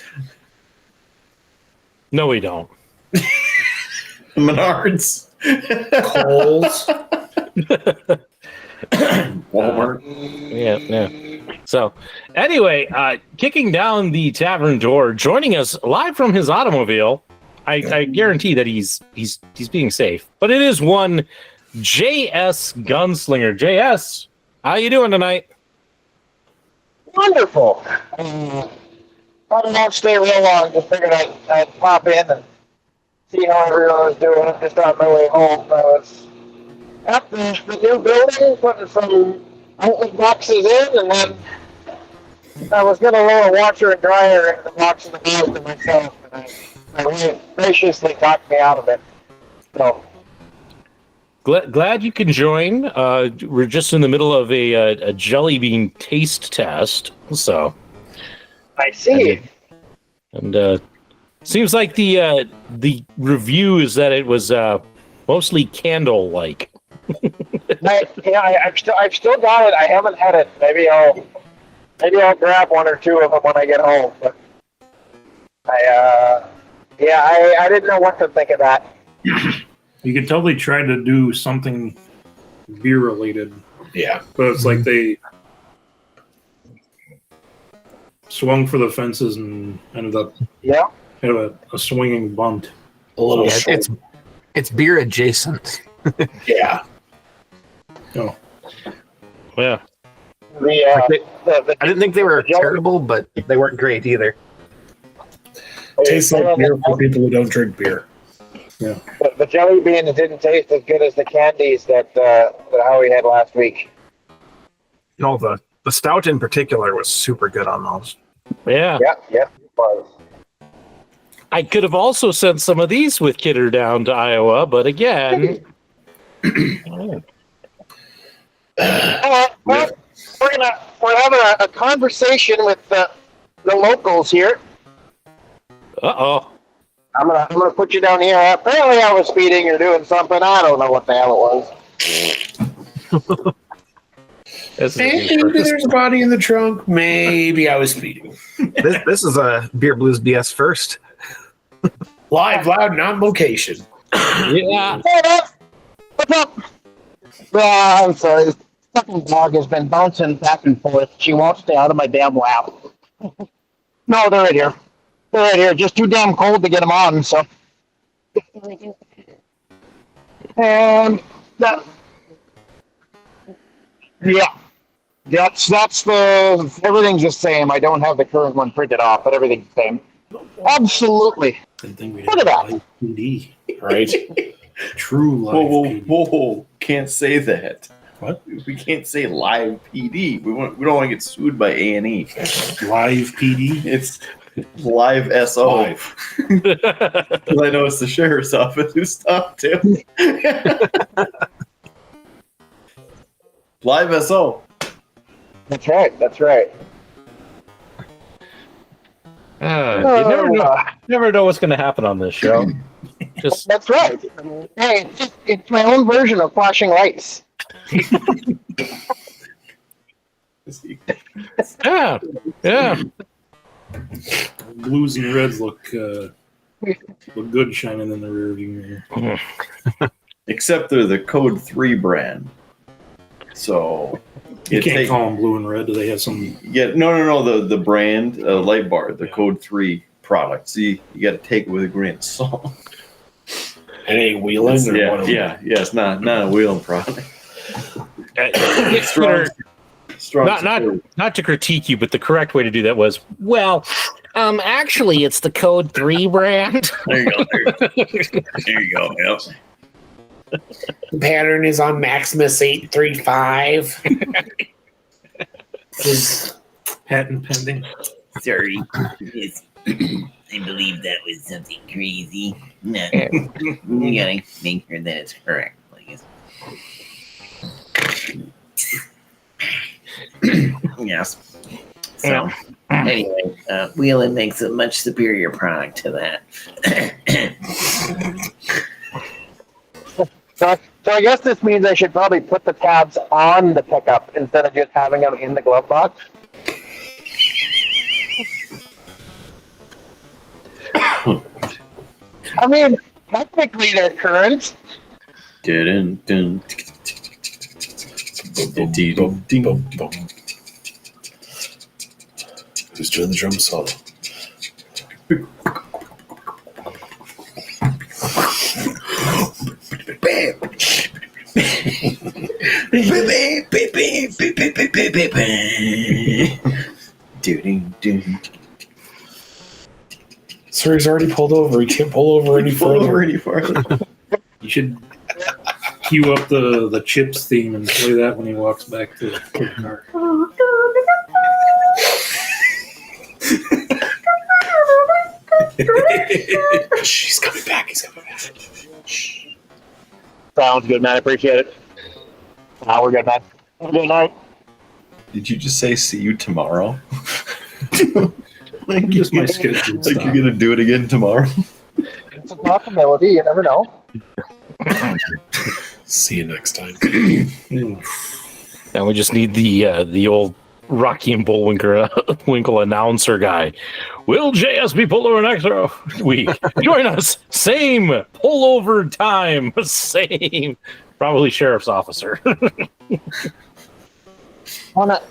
[SPEAKER 1] No, we don't.
[SPEAKER 4] Menards.
[SPEAKER 8] Kohl's.
[SPEAKER 4] Walmart.
[SPEAKER 1] Yeah. So, anyway, kicking down the tavern door, joining us live from his automobile. I guarantee that he's being safe, but it is one JS Gunslinger. JS, how you doing tonight?
[SPEAKER 9] see how everyone was doing. Just on my way home, I was at the new building, putting some outlet boxes in, and then I was going to lower washer and dryer in the box in the house to myself, and my wife graciously talked me out of it. So.
[SPEAKER 1] Glad you can join. We're just in the middle of a jelly bean taste test, so
[SPEAKER 9] I see.
[SPEAKER 1] And seems like the review is that it was mostly candle-like.
[SPEAKER 9] I've still got it. I haven't had it. Maybe I'll grab one or two of them when I get home. But I didn't know what to think of that.
[SPEAKER 5] You could totally try to do something beer related.
[SPEAKER 8] Yeah.
[SPEAKER 5] But it's like they swung for the fences and ended up had a swinging bunt.
[SPEAKER 8] A little
[SPEAKER 7] it's beer adjacent.
[SPEAKER 8] Yeah.
[SPEAKER 5] Oh.
[SPEAKER 1] Yeah.
[SPEAKER 9] I
[SPEAKER 7] didn't think they were terrible, but they weren't great either.
[SPEAKER 8] Tastes like beer for people who don't drink beer.
[SPEAKER 5] Yeah.
[SPEAKER 9] The jelly beans didn't taste as good as the candies that Howie had last week.
[SPEAKER 7] The stout in particular was super good on those.
[SPEAKER 1] Yeah.
[SPEAKER 9] Yeah, it was.
[SPEAKER 1] I could have also sent some of these with Kidder down to Iowa, but again...
[SPEAKER 9] We're having a conversation with the locals here.
[SPEAKER 1] Uh-oh.
[SPEAKER 9] I'm gonna put you down here. Apparently, I was speeding or doing something. I don't know what the hell it was.
[SPEAKER 8] Maybe there's a body in the trunk. Maybe I was speeding.
[SPEAKER 7] This is a Beer Blues BS first.
[SPEAKER 8] Live, loud, and on location.
[SPEAKER 1] Yeah.
[SPEAKER 9] What's up? I'm sorry. This fucking dog has been bouncing back and forth. She won't stay out of my damn lap. No, they're right here. They're right here. Just too damn cold to get them on, so. And that. Yeah. That's the. Everything's the same. I don't have the current one printed off, but everything's the same. Absolutely. Look at that.
[SPEAKER 5] PD.
[SPEAKER 8] Right?
[SPEAKER 5] True live PD.
[SPEAKER 4] Whoa. Can't say that.
[SPEAKER 5] What?
[SPEAKER 4] We can't say live PD. We don't want to get sued by A&E.
[SPEAKER 5] Live PD?
[SPEAKER 4] It's live SO.
[SPEAKER 8] Live.
[SPEAKER 4] Because I know it's the sheriff's office who stopped him. Live SO.
[SPEAKER 9] That's right.
[SPEAKER 1] You never know what's going to happen on this show. Just
[SPEAKER 9] That's right. Hey, it's my own version of flashing lights.
[SPEAKER 1] yeah.
[SPEAKER 5] Blues and reds look good shining in the rear view mirror.
[SPEAKER 4] Except they're the Code 3 brand. So
[SPEAKER 5] you can't call them blue and red. Do they have some?
[SPEAKER 4] Yeah, no. The brand light bar, the Code 3 product. See, you got to take it with a grain of salt.
[SPEAKER 8] And a wheeling?
[SPEAKER 4] Yeah. It's not a wheeling product. Strong
[SPEAKER 1] not to critique you, but the correct way to do that was, actually, it's the Code 3 brand.
[SPEAKER 4] There you go. Yep.
[SPEAKER 8] The pattern is on Maximus 835.
[SPEAKER 5] Patent pending.
[SPEAKER 10] Sorry. I believe that was something crazy. No. You gotta make sure that it's correct, please. Yes. So, anyway, Wheeling makes a much superior product to that.
[SPEAKER 9] So I guess this means I should probably put the tabs on the pickup instead of just having them in the glove box. I mean, technically they're current.
[SPEAKER 8] Who's doing the drum solo? Sir, he's already pulled over. He can't pull over any further.
[SPEAKER 5] You should cue up the Chips theme and play that when he walks back to the car.
[SPEAKER 8] He's coming back.
[SPEAKER 9] Sounds good, man. I appreciate it. We're good, man. Have a good night.
[SPEAKER 4] Did you just say see you tomorrow?
[SPEAKER 5] Like just my schedule.
[SPEAKER 4] Like you're gonna do it again tomorrow?
[SPEAKER 9] It's a possibility. You never know.
[SPEAKER 8] See you next time.
[SPEAKER 1] And we just need the old Rocky and Bullwinkle announcer guy. Will JS be pullover next week? Join us. Same pullover time. Same. Probably sheriff's officer.
[SPEAKER 9] Wanna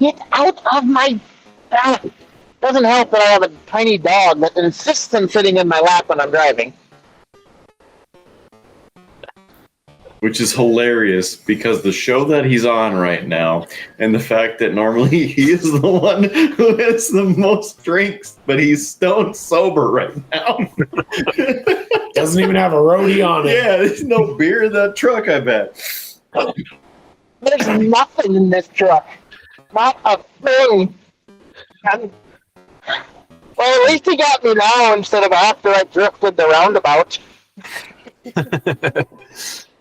[SPEAKER 9] get out of my... Doesn't help that I have a tiny dog that insists on sitting in my lap when I'm driving.
[SPEAKER 4] Which is hilarious because the show that he's on right now and the fact that normally he is the one who has the most drinks, but he's stone sober right now.
[SPEAKER 8] Doesn't even have a roadie on it.
[SPEAKER 4] Yeah, there's no beer in that truck, I bet.
[SPEAKER 9] There's nothing in this truck. Not a thing. Well, at least he got me now instead of after I drifted the roundabout.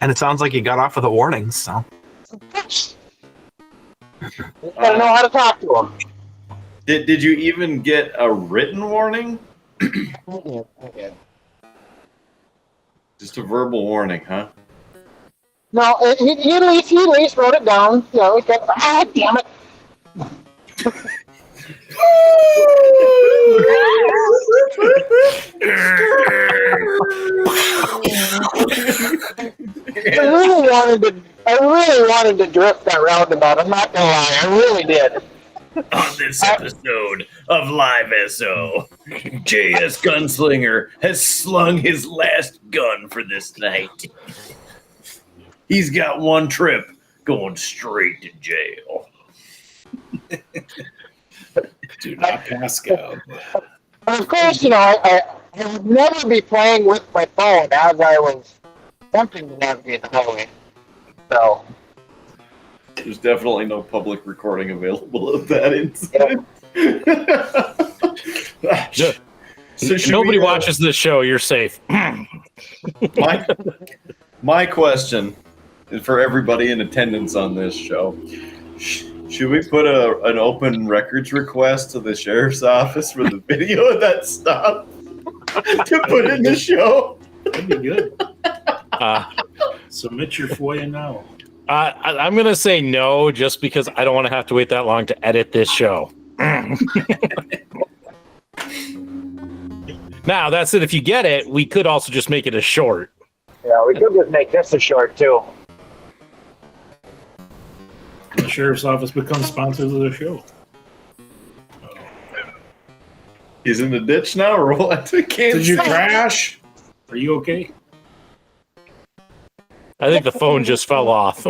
[SPEAKER 7] And it sounds like you got off with a warning, so.
[SPEAKER 9] Just gotta know how to talk to him.
[SPEAKER 4] Did you even get a written warning? Just a verbal warning, huh?
[SPEAKER 9] No, he at least wrote it down. You know, he said, damn it. I really wanted to drift that roundabout. I'm not gonna lie, I really did.
[SPEAKER 10] On this episode of Live SO, JS Gunslinger has slung his last gun for this night. He's got one trip going straight to jail.
[SPEAKER 8] Do not pass out.
[SPEAKER 9] Of course, you know, I would never be playing with my phone as I was attempting to navigate the highway. So,
[SPEAKER 4] There's definitely no public recording available of that incident. So
[SPEAKER 1] Nobody watches this show. You're safe.
[SPEAKER 4] My question for everybody in attendance on this show: should we put an open records request to the sheriff's office for the video of that stop to put in the show?
[SPEAKER 5] That'd be good. Submit your FOIA now.
[SPEAKER 1] I'm going to say no, just because I don't want to have to wait that long to edit this show. Now, that's it. If you get it, we could also just make it a short.
[SPEAKER 9] yeah, we could just make this a short, too.
[SPEAKER 5] The sheriff's office becomes sponsors of the show.
[SPEAKER 4] He's in the ditch now, or what?
[SPEAKER 8] Did you crash?
[SPEAKER 5] Are you okay?
[SPEAKER 1] I think the phone just fell off.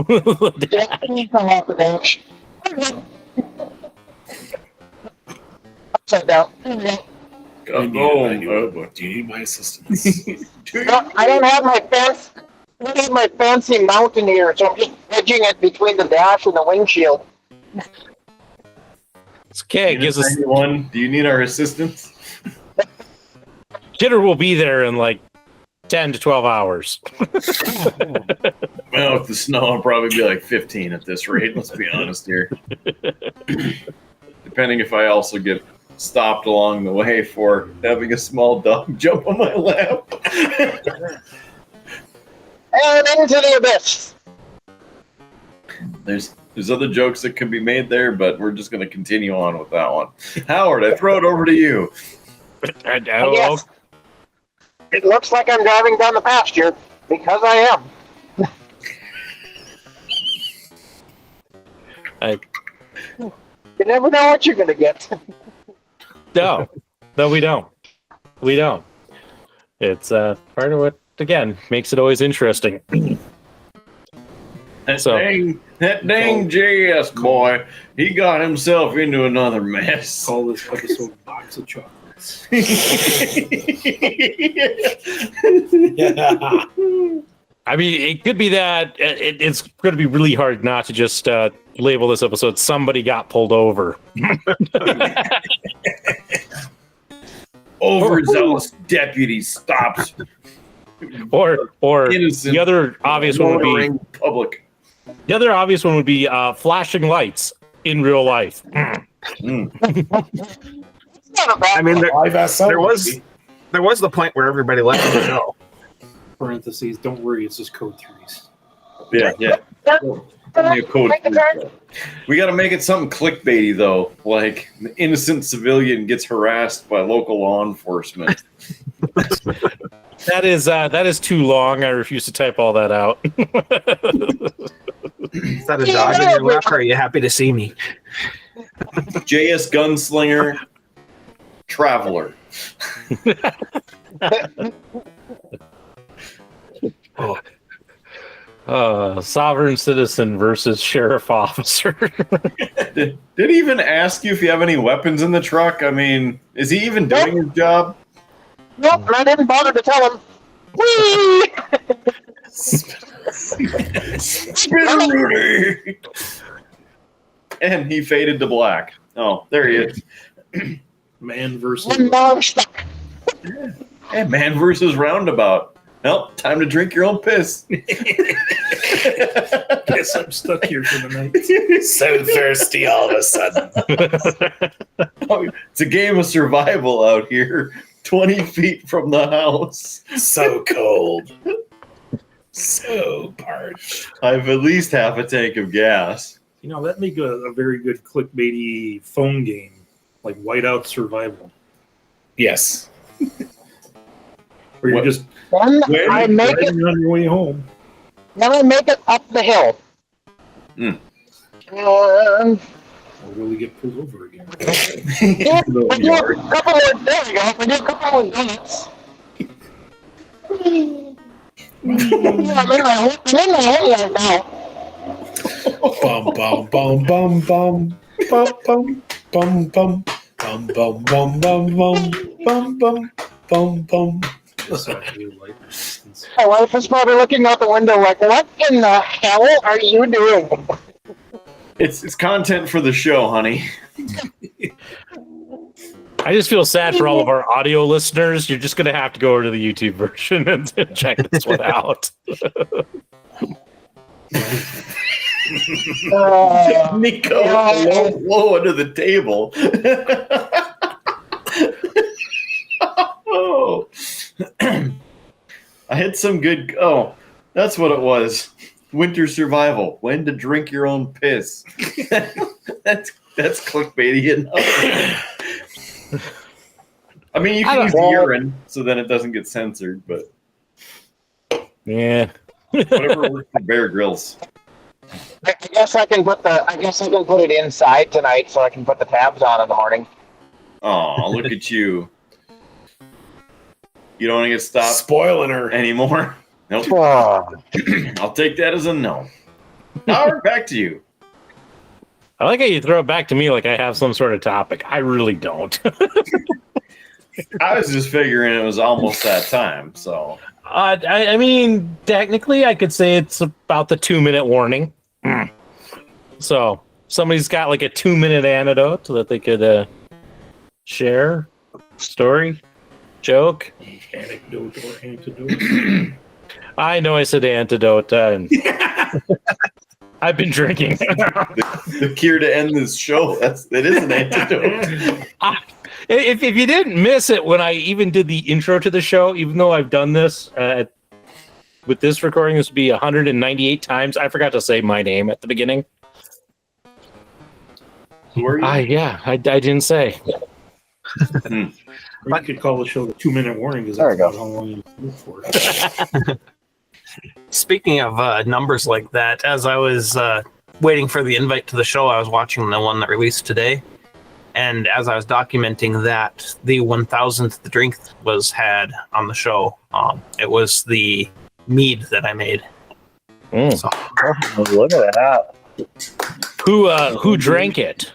[SPEAKER 9] Upside down.
[SPEAKER 8] Do you need my assistance?
[SPEAKER 9] No, I don't have my fancy mountain here, so I'm just wedging it between the dash and the windshield.
[SPEAKER 1] It's okay. It gives us.
[SPEAKER 4] Anyone? Do you need our assistance?
[SPEAKER 1] Jitter will be there in like 10 to 12 hours.
[SPEAKER 4] Well, with the snow, I'll probably be like 15 at this rate. Let's be honest here. Depending if I also get stopped along the way for having a small dog jump on my lap.
[SPEAKER 9] And into the abyss.
[SPEAKER 4] There's other jokes that can be made there, but we're just going to continue on with that one. Howard, I throw it over to you.
[SPEAKER 9] Yes. It looks like I'm driving down the pasture, because I am. You never know what you're going to get.
[SPEAKER 1] No, we don't. We don't. It's part of what, again, makes it always interesting.
[SPEAKER 4] That dang JS boy, he got himself into another mess.
[SPEAKER 5] Call this episode Box of Chocolates. lights.
[SPEAKER 1] Yeah. I mean, it could be that it's going to be really hard not to just label this episode "Somebody Got Pulled Over."
[SPEAKER 10] Overzealous deputy stops.
[SPEAKER 1] or
[SPEAKER 10] Innocent
[SPEAKER 1] the other obvious one would be
[SPEAKER 10] public.
[SPEAKER 1] the other obvious one would be flashing lights in real life.
[SPEAKER 9] Not a bad
[SPEAKER 7] I mean, there was
[SPEAKER 5] maybe.
[SPEAKER 7] there was the point where everybody left the show.
[SPEAKER 5] Parentheses. Don't worry, it's just code 3s.
[SPEAKER 4] Yeah. Only a code.
[SPEAKER 9] Take the turn.
[SPEAKER 4] We got to make it something clickbaity though, like an innocent civilian gets harassed by local law enforcement.
[SPEAKER 1] That is too long. I refuse to type all that out.
[SPEAKER 7] Is that a dog in your lap, or are you happy to see me?
[SPEAKER 4] JS Gunslinger, Traveler.
[SPEAKER 1] Sovereign citizen versus sheriff officer.
[SPEAKER 4] Did he even ask you if you have any weapons in the truck? I mean, is he even doing his job?
[SPEAKER 9] Nope, I didn't bother to tell him. Whee!
[SPEAKER 4] Spinnerooty! And he faded to black. Oh, there he is.
[SPEAKER 5] Man versus.
[SPEAKER 9] One more stuck.
[SPEAKER 4] Hey, man versus roundabout. Well, time to drink your own piss.
[SPEAKER 5] Guess I'm stuck here for the night.
[SPEAKER 8] So thirsty all of a sudden.
[SPEAKER 4] It's a game of survival out here. 20 feet from the house.
[SPEAKER 8] So cold. So parched.
[SPEAKER 4] I have at least half a tank of gas.
[SPEAKER 5] You know, that'd make a very good clickbaity phone game, like Whiteout Survival.
[SPEAKER 8] Yes.
[SPEAKER 5] Where you're
[SPEAKER 4] What?
[SPEAKER 5] just
[SPEAKER 9] Then I make it.
[SPEAKER 5] driving on your way home.
[SPEAKER 9] Then I make it up the hill.
[SPEAKER 4] Hmm.
[SPEAKER 9] And
[SPEAKER 5] Or will we get pulled over again?
[SPEAKER 9] yeah, we do a couple more. There we go. We do a couple more minutes. I'm in my head now.
[SPEAKER 8] Bum bum bum bum bum bum bum bum bum bum bum bum bum bum bum bum bum.
[SPEAKER 9] My wife is probably looking out the window like, what in the hell are you doing?
[SPEAKER 4] It's content for the show, honey.
[SPEAKER 1] I just feel sad for all of our audio listeners. You're just going to have to go over to the YouTube version and check this one out.
[SPEAKER 4] Niko, low under the table. Oh. I had some good. Oh, that's what it was. Winter survival. When to drink your own piss. that's clickbaity enough. I mean, you can use urine, so then it doesn't get censored. But
[SPEAKER 1] Yeah.
[SPEAKER 4] whatever works for Bear Grylls.
[SPEAKER 9] I guess I can put it inside tonight so I can put the tabs on in the morning.
[SPEAKER 4] Oh, look at you. You don't want to get stopped
[SPEAKER 8] Spoiling her.
[SPEAKER 4] anymore? Nope.
[SPEAKER 9] Oh.
[SPEAKER 4] I'll take that as a no. Howard, back to you.
[SPEAKER 1] I like how you throw it back to me like I have some sort of topic. I really don't.
[SPEAKER 4] I was just figuring it was almost that time, so.
[SPEAKER 1] I mean, technically, I could say it's about the 2-minute warning. So, somebody's got like a 2-minute anecdote that they could share, story, joke.
[SPEAKER 5] Anecdote or antidote.
[SPEAKER 1] I know I said antidote, and I've been drinking.
[SPEAKER 4] The cure to end this show, it is an antidote.
[SPEAKER 1] If you didn't miss it when I even did the intro to the show, even though I've done this with this recording, this would be 198 times. I forgot to say my name at the beginning.
[SPEAKER 4] Who are you?
[SPEAKER 1] I didn't say.
[SPEAKER 5] Or you could call the show the 2-minute warning because that's about how long you look for.
[SPEAKER 7] Speaking of numbers like that, as I was waiting for the invite to the show, I was watching the one that released today. And as I was documenting that, the 1000th drink was had on the show. It was the mead that I made. So,
[SPEAKER 1] Look at that. Who drank it?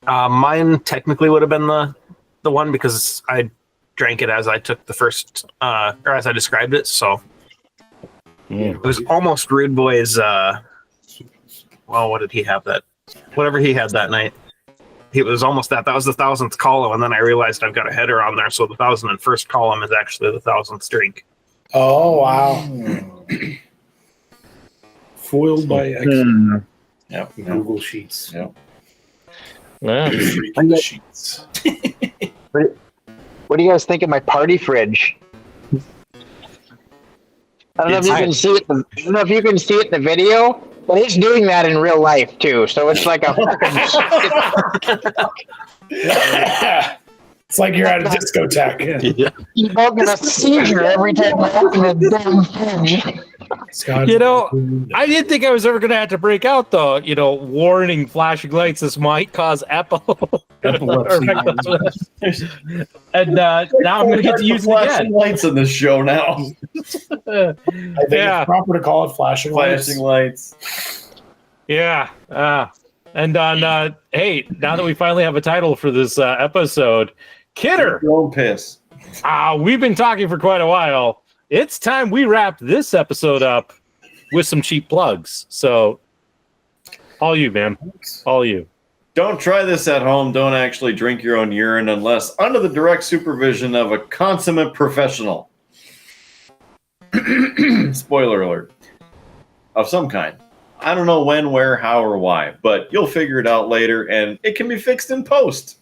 [SPEAKER 7] mine technically would have been the one because I drank it as I took the first, or as I described it. So it was almost Rudeboy's. Well, what did he have that? Whatever he had that night. It was almost that. That was the 1,000th column, and then I realized I've got a header on there, so the 1,001st column is actually the 1,000th drink.
[SPEAKER 8] Oh, wow. Foiled by Excel.
[SPEAKER 4] Yep.
[SPEAKER 8] Google Sheets.
[SPEAKER 4] Yep.
[SPEAKER 1] Yeah.
[SPEAKER 8] Freaking Sheets.
[SPEAKER 9] What do you guys think of my party fridge? I don't know if you can see it. I don't know if you can see it in the video, but it's doing that in real life too. So it's like a
[SPEAKER 8] It's like you're at a discotheque.
[SPEAKER 7] Yeah.
[SPEAKER 9] you don't get a seizure every time I open the damn fridge.
[SPEAKER 1] You know, I didn't think I was ever going to have to break out the, warning flashing lights. This might cause
[SPEAKER 5] Epilepsy.
[SPEAKER 1] and now I'm going to get to use it
[SPEAKER 4] flashing
[SPEAKER 1] again.
[SPEAKER 4] lights in this show now.
[SPEAKER 8] I think it's proper to call it flashing lights.
[SPEAKER 4] Flashing lights.
[SPEAKER 1] Yeah. And on, hey, now that we finally have a title for this episode, Kidder.
[SPEAKER 4] Don't piss.
[SPEAKER 1] We've been talking for quite a while. It's time we wrap this episode up with some cheap plugs. So, all you, man. All you.
[SPEAKER 4] Don't try this at home. Don't actually drink your own urine unless under the direct supervision of a consummate professional. Spoiler alert. Of some kind. I don't know when, where, how, or why, but you'll figure it out later, and it can be fixed in post.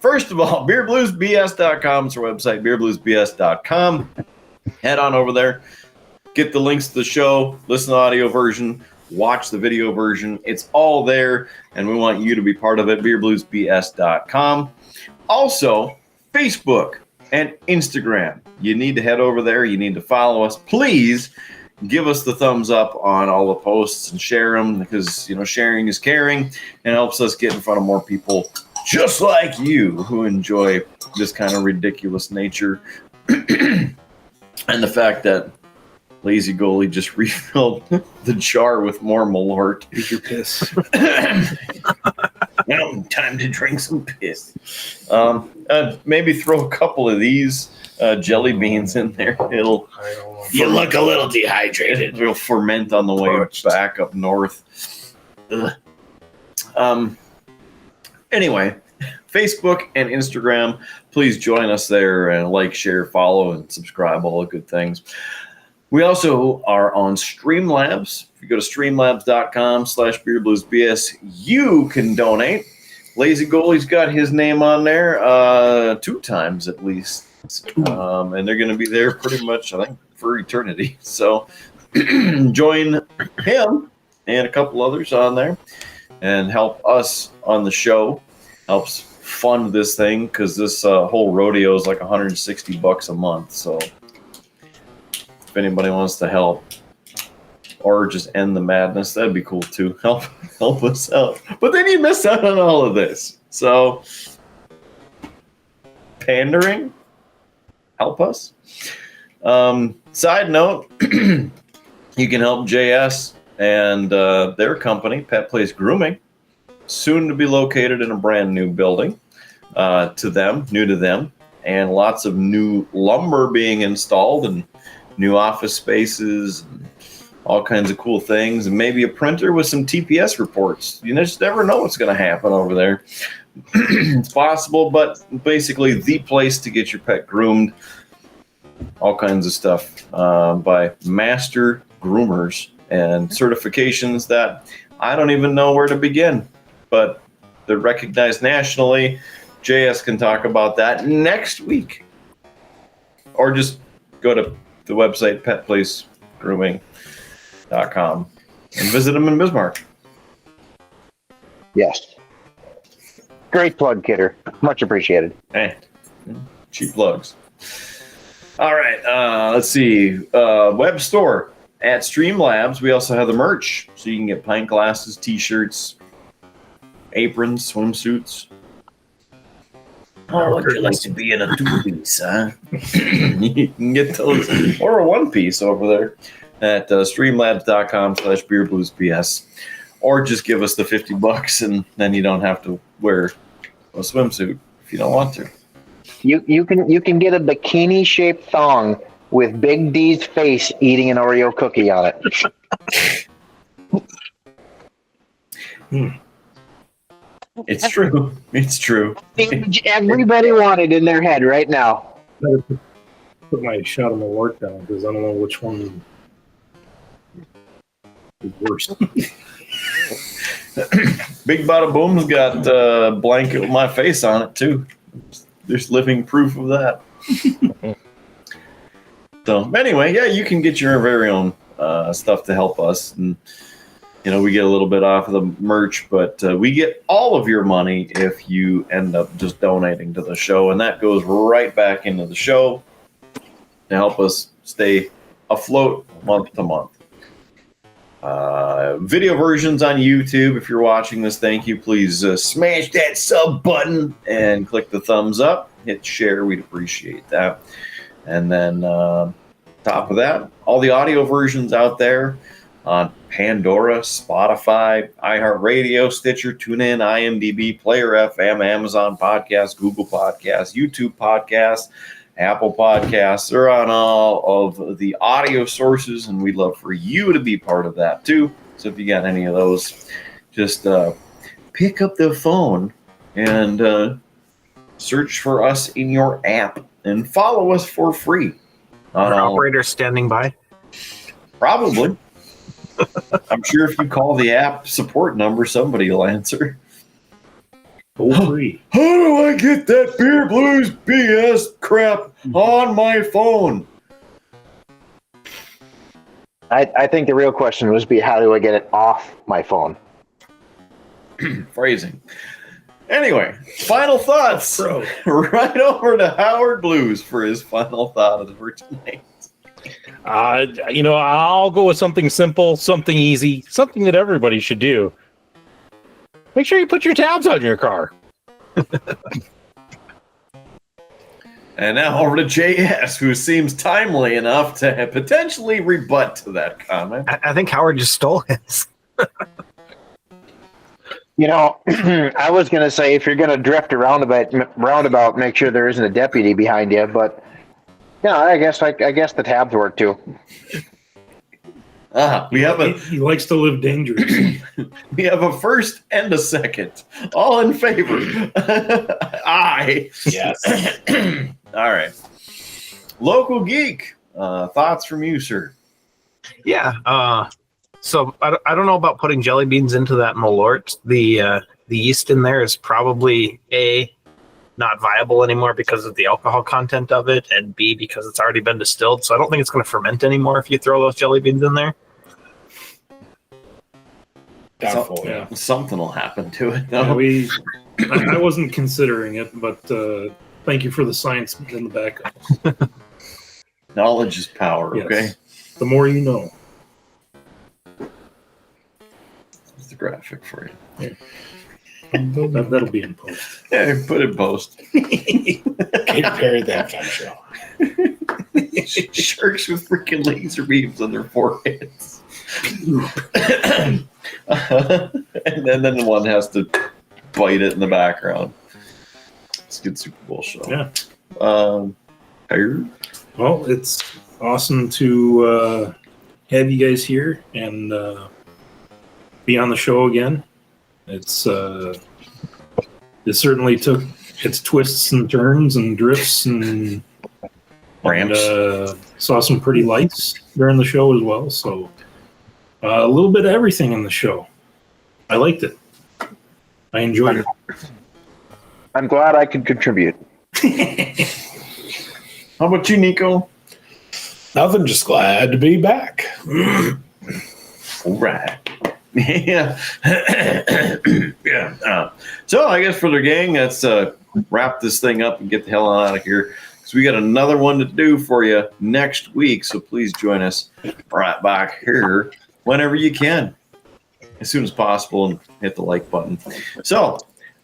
[SPEAKER 4] First of all, beerbluesbs.com is our website, beerbluesbs.com. Head on over there, get the links to the show, listen to the audio version, watch the video version. It's all there, and we want you to be part of it, beerbluesbs.com. Also, Facebook and Instagram. You need to head over there. You need to follow us. Please give us the thumbs up on all the posts and share them because, sharing is caring and helps us get in front of more people just like you who enjoy this kind of ridiculous nature. And the fact that Lazy Goalie just refilled the jar with more Malört.
[SPEAKER 8] Here's your piss.
[SPEAKER 10] Well, time to drink some piss.
[SPEAKER 4] Maybe throw a couple of these jelly beans in there.
[SPEAKER 10] You look a little dehydrated.
[SPEAKER 4] It'll ferment on the way back up north. Anyway, Facebook and Instagram, please join us there and like, share, follow, and subscribe, all the good things. We also are on Streamlabs. If you go to streamlabs.com/beerbluesbs, you can donate. Lazy Goalie's got his name on there 2 times at least. And they're going to be there pretty much, I think, for eternity. So join him and a couple others on there and help us on the show. Helps fund this thing because this whole rodeo is like $160 a month. So if anybody wants to help or just end the madness, that'd be cool too. Help us out. But then you miss out on all of this. So pandering, help us. Side note, you can help JS and their company, Pet Place Grooming, soon to be located in a brand new building new to them, and lots of new lumber being installed and new office spaces and all kinds of cool things, and maybe a printer with some TPS reports. You just never know what's going to happen over there. It's possible, but basically the place to get your pet groomed. All kinds of stuff by master groomers and certifications that I don't even know where to begin, but they're recognized nationally. JS can talk about that next week. Or just go to the website petplacegrooming.com and visit them in Bismarck.
[SPEAKER 9] Yes. Great plug, Kidder. Much appreciated.
[SPEAKER 4] Cheap plugs. All right, let's see. Web store at Streamlabs. We also have the merch, so you can get pint glasses, T-shirts, aprons, swimsuits.
[SPEAKER 10] Oh, would you like to be in a 2-piece, huh?
[SPEAKER 4] You can get those, or a 1-piece over there at streamlabs.com/beerbluesbs, or just give us the $50 and then you don't have to wear a swimsuit if you don't want to.
[SPEAKER 9] You can get a bikini shaped thong with Big D's face eating an Oreo cookie on it.
[SPEAKER 4] It's true. It's true.
[SPEAKER 9] Everybody wanted in their head right now.
[SPEAKER 5] Put my shot of Malört down because I don't know which one is worse.
[SPEAKER 4] Big Bada Boom's got a blanket with my face on it too. There's living proof of that. So anyway, yeah, you can get your very own stuff to help us, and we get a little bit off of the merch, but we get all of your money if you end up just donating to the show, and that goes right back into the show to help us stay afloat month to month. Video versions on YouTube. If you're watching this, thank you. Please smash that sub button and click the thumbs up. Hit share. We'd appreciate that. And then top of that, all the audio versions out there on Pandora, Spotify, iHeartRadio, Stitcher, TuneIn, IMDb, Player FM, Amazon Podcasts, Google Podcasts, YouTube Podcasts, Apple Podcasts. They're on all of the audio sources, and we'd love for you to be part of that too. So if you got any of those, just pick up the phone and search for us in your app and follow us for free.
[SPEAKER 7] Our operator standing by.
[SPEAKER 4] Probably. I'm sure if you call the app support number, somebody will answer.
[SPEAKER 5] Free.
[SPEAKER 4] How do I get that Beer Blues BS crap on my phone?
[SPEAKER 9] I think the real question would be, how do I get it off my phone?
[SPEAKER 4] Phrasing. Anyway, final thoughts. Right over to Howard Blues for his final thought for tonight.
[SPEAKER 1] I'll go with something simple, something easy, something that everybody should do. Make sure you put your tabs on your car.
[SPEAKER 4] And now over to JS, who seems timely enough to potentially rebut to that comment.
[SPEAKER 7] I think Howard just stole his.
[SPEAKER 9] I was going to say, if you're going to drift around roundabout, make sure there isn't a deputy behind you. But yeah, I guess the tabs work too.
[SPEAKER 5] He likes to live dangerous.
[SPEAKER 4] We have a first and a second. All in favor. Aye.
[SPEAKER 8] Yes.
[SPEAKER 4] All right. Local Geek. Thoughts from you, sir?
[SPEAKER 7] Yeah. So I don't know about putting jelly beans into that Malört. The yeast in there is probably not viable anymore because of the alcohol content of it, and B, because it's already been distilled. So I don't think it's going to ferment anymore if you throw those jelly beans in there.
[SPEAKER 8] Doubtful, yeah.
[SPEAKER 4] Something will happen to it.
[SPEAKER 5] Yeah, I wasn't considering it, but thank you for the science in the backup.
[SPEAKER 4] Knowledge is power,
[SPEAKER 5] Yes.
[SPEAKER 4] okay?
[SPEAKER 5] The more you know.
[SPEAKER 4] It's the graphic for you.
[SPEAKER 5] Yeah. That'll be in post.
[SPEAKER 4] Yeah, put it in post.
[SPEAKER 8] Prepare that fun show.
[SPEAKER 4] Sharks with freaking laser beams on their foreheads. And then one has to bite it in the background. It's a good Super Bowl show.
[SPEAKER 5] Yeah.
[SPEAKER 4] Well,
[SPEAKER 5] it's awesome to have you guys here and be on the show again. It certainly took its twists and turns and drifts and
[SPEAKER 4] ramps.
[SPEAKER 5] Saw some pretty lights during the show as well. So a little bit of everything in the show. I liked it. I enjoyed it.
[SPEAKER 9] I'm glad I could contribute.
[SPEAKER 4] How about you, Niko?
[SPEAKER 8] Nothing, just glad to be back.
[SPEAKER 4] All right. Yeah. Yeah. So I guess for the gang, let's wrap this thing up and get the hell out of here, because we got another one to do for you next week. So please join us right back here whenever you can, as soon as possible, and hit the like button. So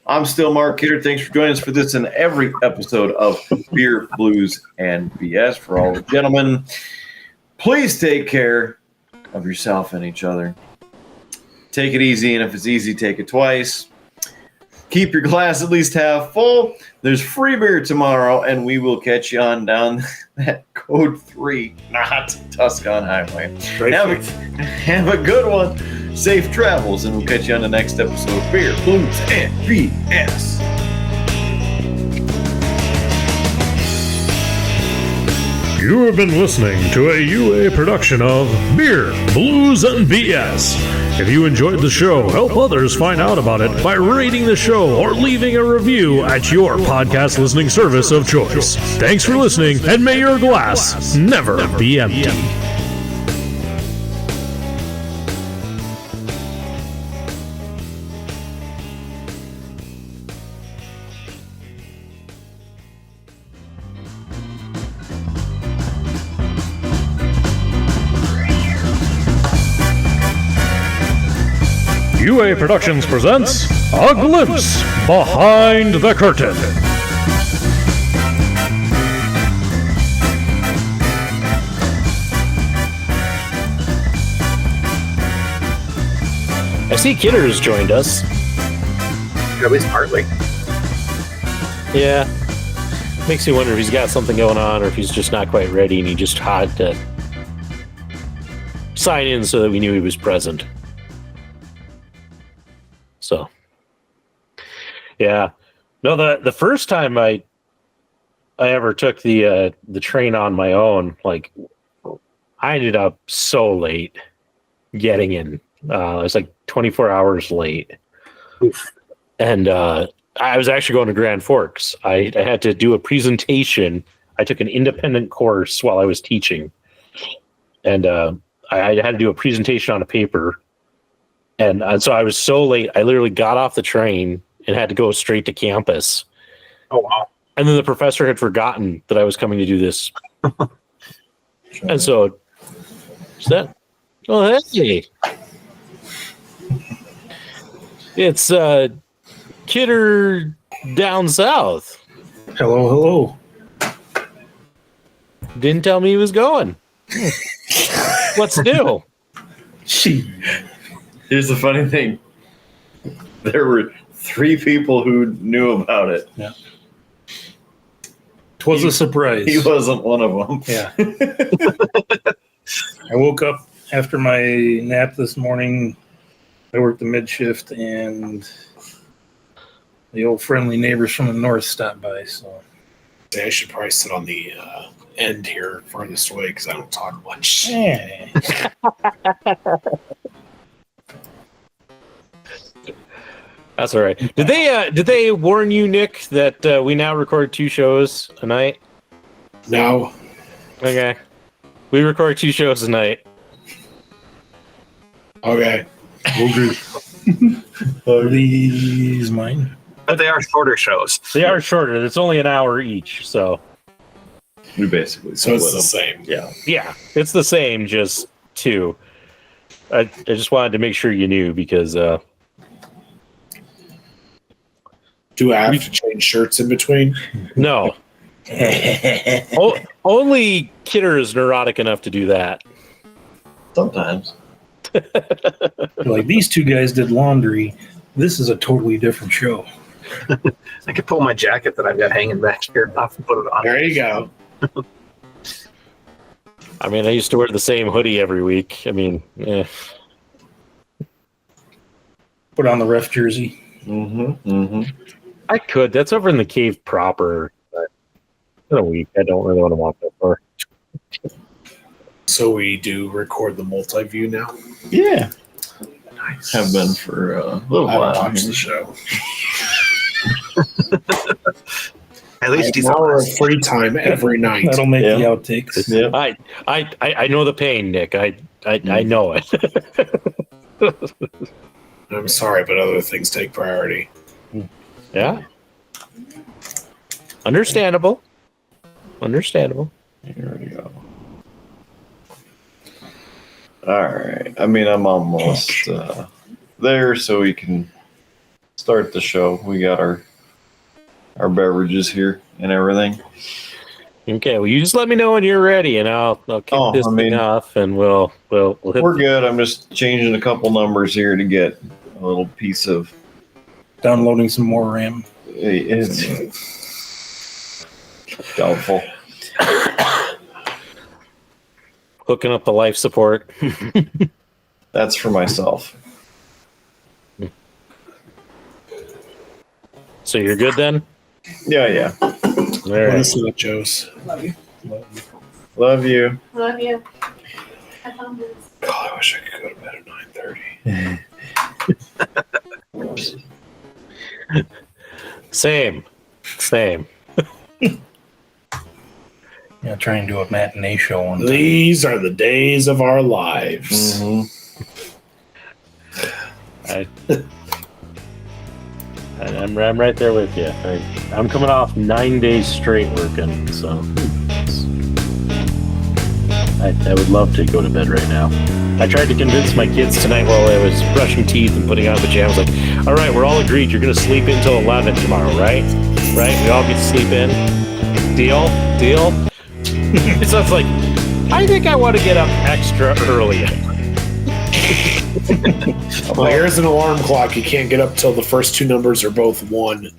[SPEAKER 4] I'm still Mark Kidder. Thanks for joining us for this and every episode of Beer, Blues, and BS. For all the gentlemen, please take care of yourself and each other. Take it easy, and if it's easy, take it twice. Keep your glass at least half full. There's free beer tomorrow, and we will catch you on down that code 3, not Tuscon Highway. Have a good one. Safe travels, and we'll catch you on the next episode of Beer, Blues, and BS.
[SPEAKER 1] You have been listening to a UA production of Beer, Blues, and BS. If you enjoyed the show, help others find out about it by rating the show or leaving a review at your podcast listening service of choice. Thanks for listening, and may your glass never be empty. UA Productions presents A Glimpse Behind the Curtain. I see Kidder has joined us.
[SPEAKER 7] At least partly.
[SPEAKER 1] Yeah. Makes me wonder if he's got something going on or if he's just not quite ready and he just had to sign in so that we knew he was present. So, yeah, no. The first time I ever took the train on my own, like I ended up so late getting in. It was like 24 hours late, and I was actually going to Grand Forks. I had to do a presentation. I took an independent course while I was teaching, and I had to do a presentation on a paper. And so I was so late, I literally got off the train and had to go straight to campus.
[SPEAKER 7] Oh, wow.
[SPEAKER 1] And then the professor had forgotten that I was coming to do this. And so, hey. It's Kidder down south.
[SPEAKER 5] Hello.
[SPEAKER 1] Didn't tell me he was going. What's new?
[SPEAKER 4] Here's the funny thing. There were 3 people who knew about it.
[SPEAKER 5] Yeah. It was a surprise.
[SPEAKER 4] He wasn't one of them.
[SPEAKER 5] Yeah. I woke up after my nap this morning. I worked the mid shift, and the old friendly neighbors from the north stopped by. So
[SPEAKER 8] I should probably sit on the end here farthest away because I don't talk much.
[SPEAKER 5] yeah.
[SPEAKER 1] That's all right. Did they warn you, Nick, that we now record 2 shows a night?
[SPEAKER 8] No.
[SPEAKER 1] Okay. We record 2 shows a night.
[SPEAKER 8] Okay.
[SPEAKER 5] Are these mine?
[SPEAKER 7] But they are shorter shows.
[SPEAKER 1] They are shorter. It's only an hour each, so
[SPEAKER 4] We basically
[SPEAKER 8] So it's
[SPEAKER 4] split
[SPEAKER 8] the
[SPEAKER 4] them.
[SPEAKER 8] same.
[SPEAKER 1] yeah, it's the same, just 2. I just wanted to make sure you knew because
[SPEAKER 8] Do I have to change shirts in between?
[SPEAKER 1] no. Only Kidder is neurotic enough to do that.
[SPEAKER 4] Sometimes.
[SPEAKER 5] Like, these 2 guys did laundry. This is a totally different show.
[SPEAKER 7] I could pull my jacket that I've got hanging back here off and put it on.
[SPEAKER 8] There you go.
[SPEAKER 1] I mean, I used to wear the same hoodie every week. I mean,
[SPEAKER 5] Put on the ref jersey.
[SPEAKER 1] I could. That's over in the cave proper. But in a week, I don't really want to walk that far.
[SPEAKER 8] So we do record the multi-view now?
[SPEAKER 5] Yeah.
[SPEAKER 8] Nice.
[SPEAKER 4] Have been for a little
[SPEAKER 8] I
[SPEAKER 4] while.
[SPEAKER 8] watch the show.
[SPEAKER 7] At least he's
[SPEAKER 8] an hour of free time every night.
[SPEAKER 5] That'll make
[SPEAKER 4] Yeah.
[SPEAKER 5] the outtakes.
[SPEAKER 4] Yep.
[SPEAKER 1] I know the pain, Nick. I know it.
[SPEAKER 8] I'm sorry, but other things take priority.
[SPEAKER 1] Yeah. Understandable.
[SPEAKER 4] Here we go. All right. I mean, I'm almost there, so we can start the show. We got our beverages here and everything.
[SPEAKER 1] Okay. Well, you just let me know when you're ready, and I'll kick this thing off, and we'll hit.
[SPEAKER 4] We're good. I'm just changing a couple numbers here to get a little piece of
[SPEAKER 5] Downloading some more RAM.
[SPEAKER 4] It's doubtful.
[SPEAKER 1] Hooking up the life support.
[SPEAKER 4] That's for myself.
[SPEAKER 1] So you're good then?
[SPEAKER 4] Yeah.
[SPEAKER 1] All right.
[SPEAKER 8] Honestly, Joe's.
[SPEAKER 4] Love you.
[SPEAKER 6] Love you. I found this.
[SPEAKER 8] God, I wish I could go to bed at 9:30.
[SPEAKER 1] Same.
[SPEAKER 5] Yeah, try and do a matinee show one time.
[SPEAKER 8] These are the days of our lives.
[SPEAKER 1] I'm right there with you. I'm coming off 9 days straight working, so I would love to go to bed right now. I tried to convince my kids tonight while I was brushing teeth and putting on pajamas, like, all right, we're all agreed you're going to sleep in till 11 tomorrow, right? Right? We all get to sleep in. Deal? So it's like, I think I want to get up extra early.
[SPEAKER 8] Well, here's an alarm clock. You can't get up till the first two numbers are both 1.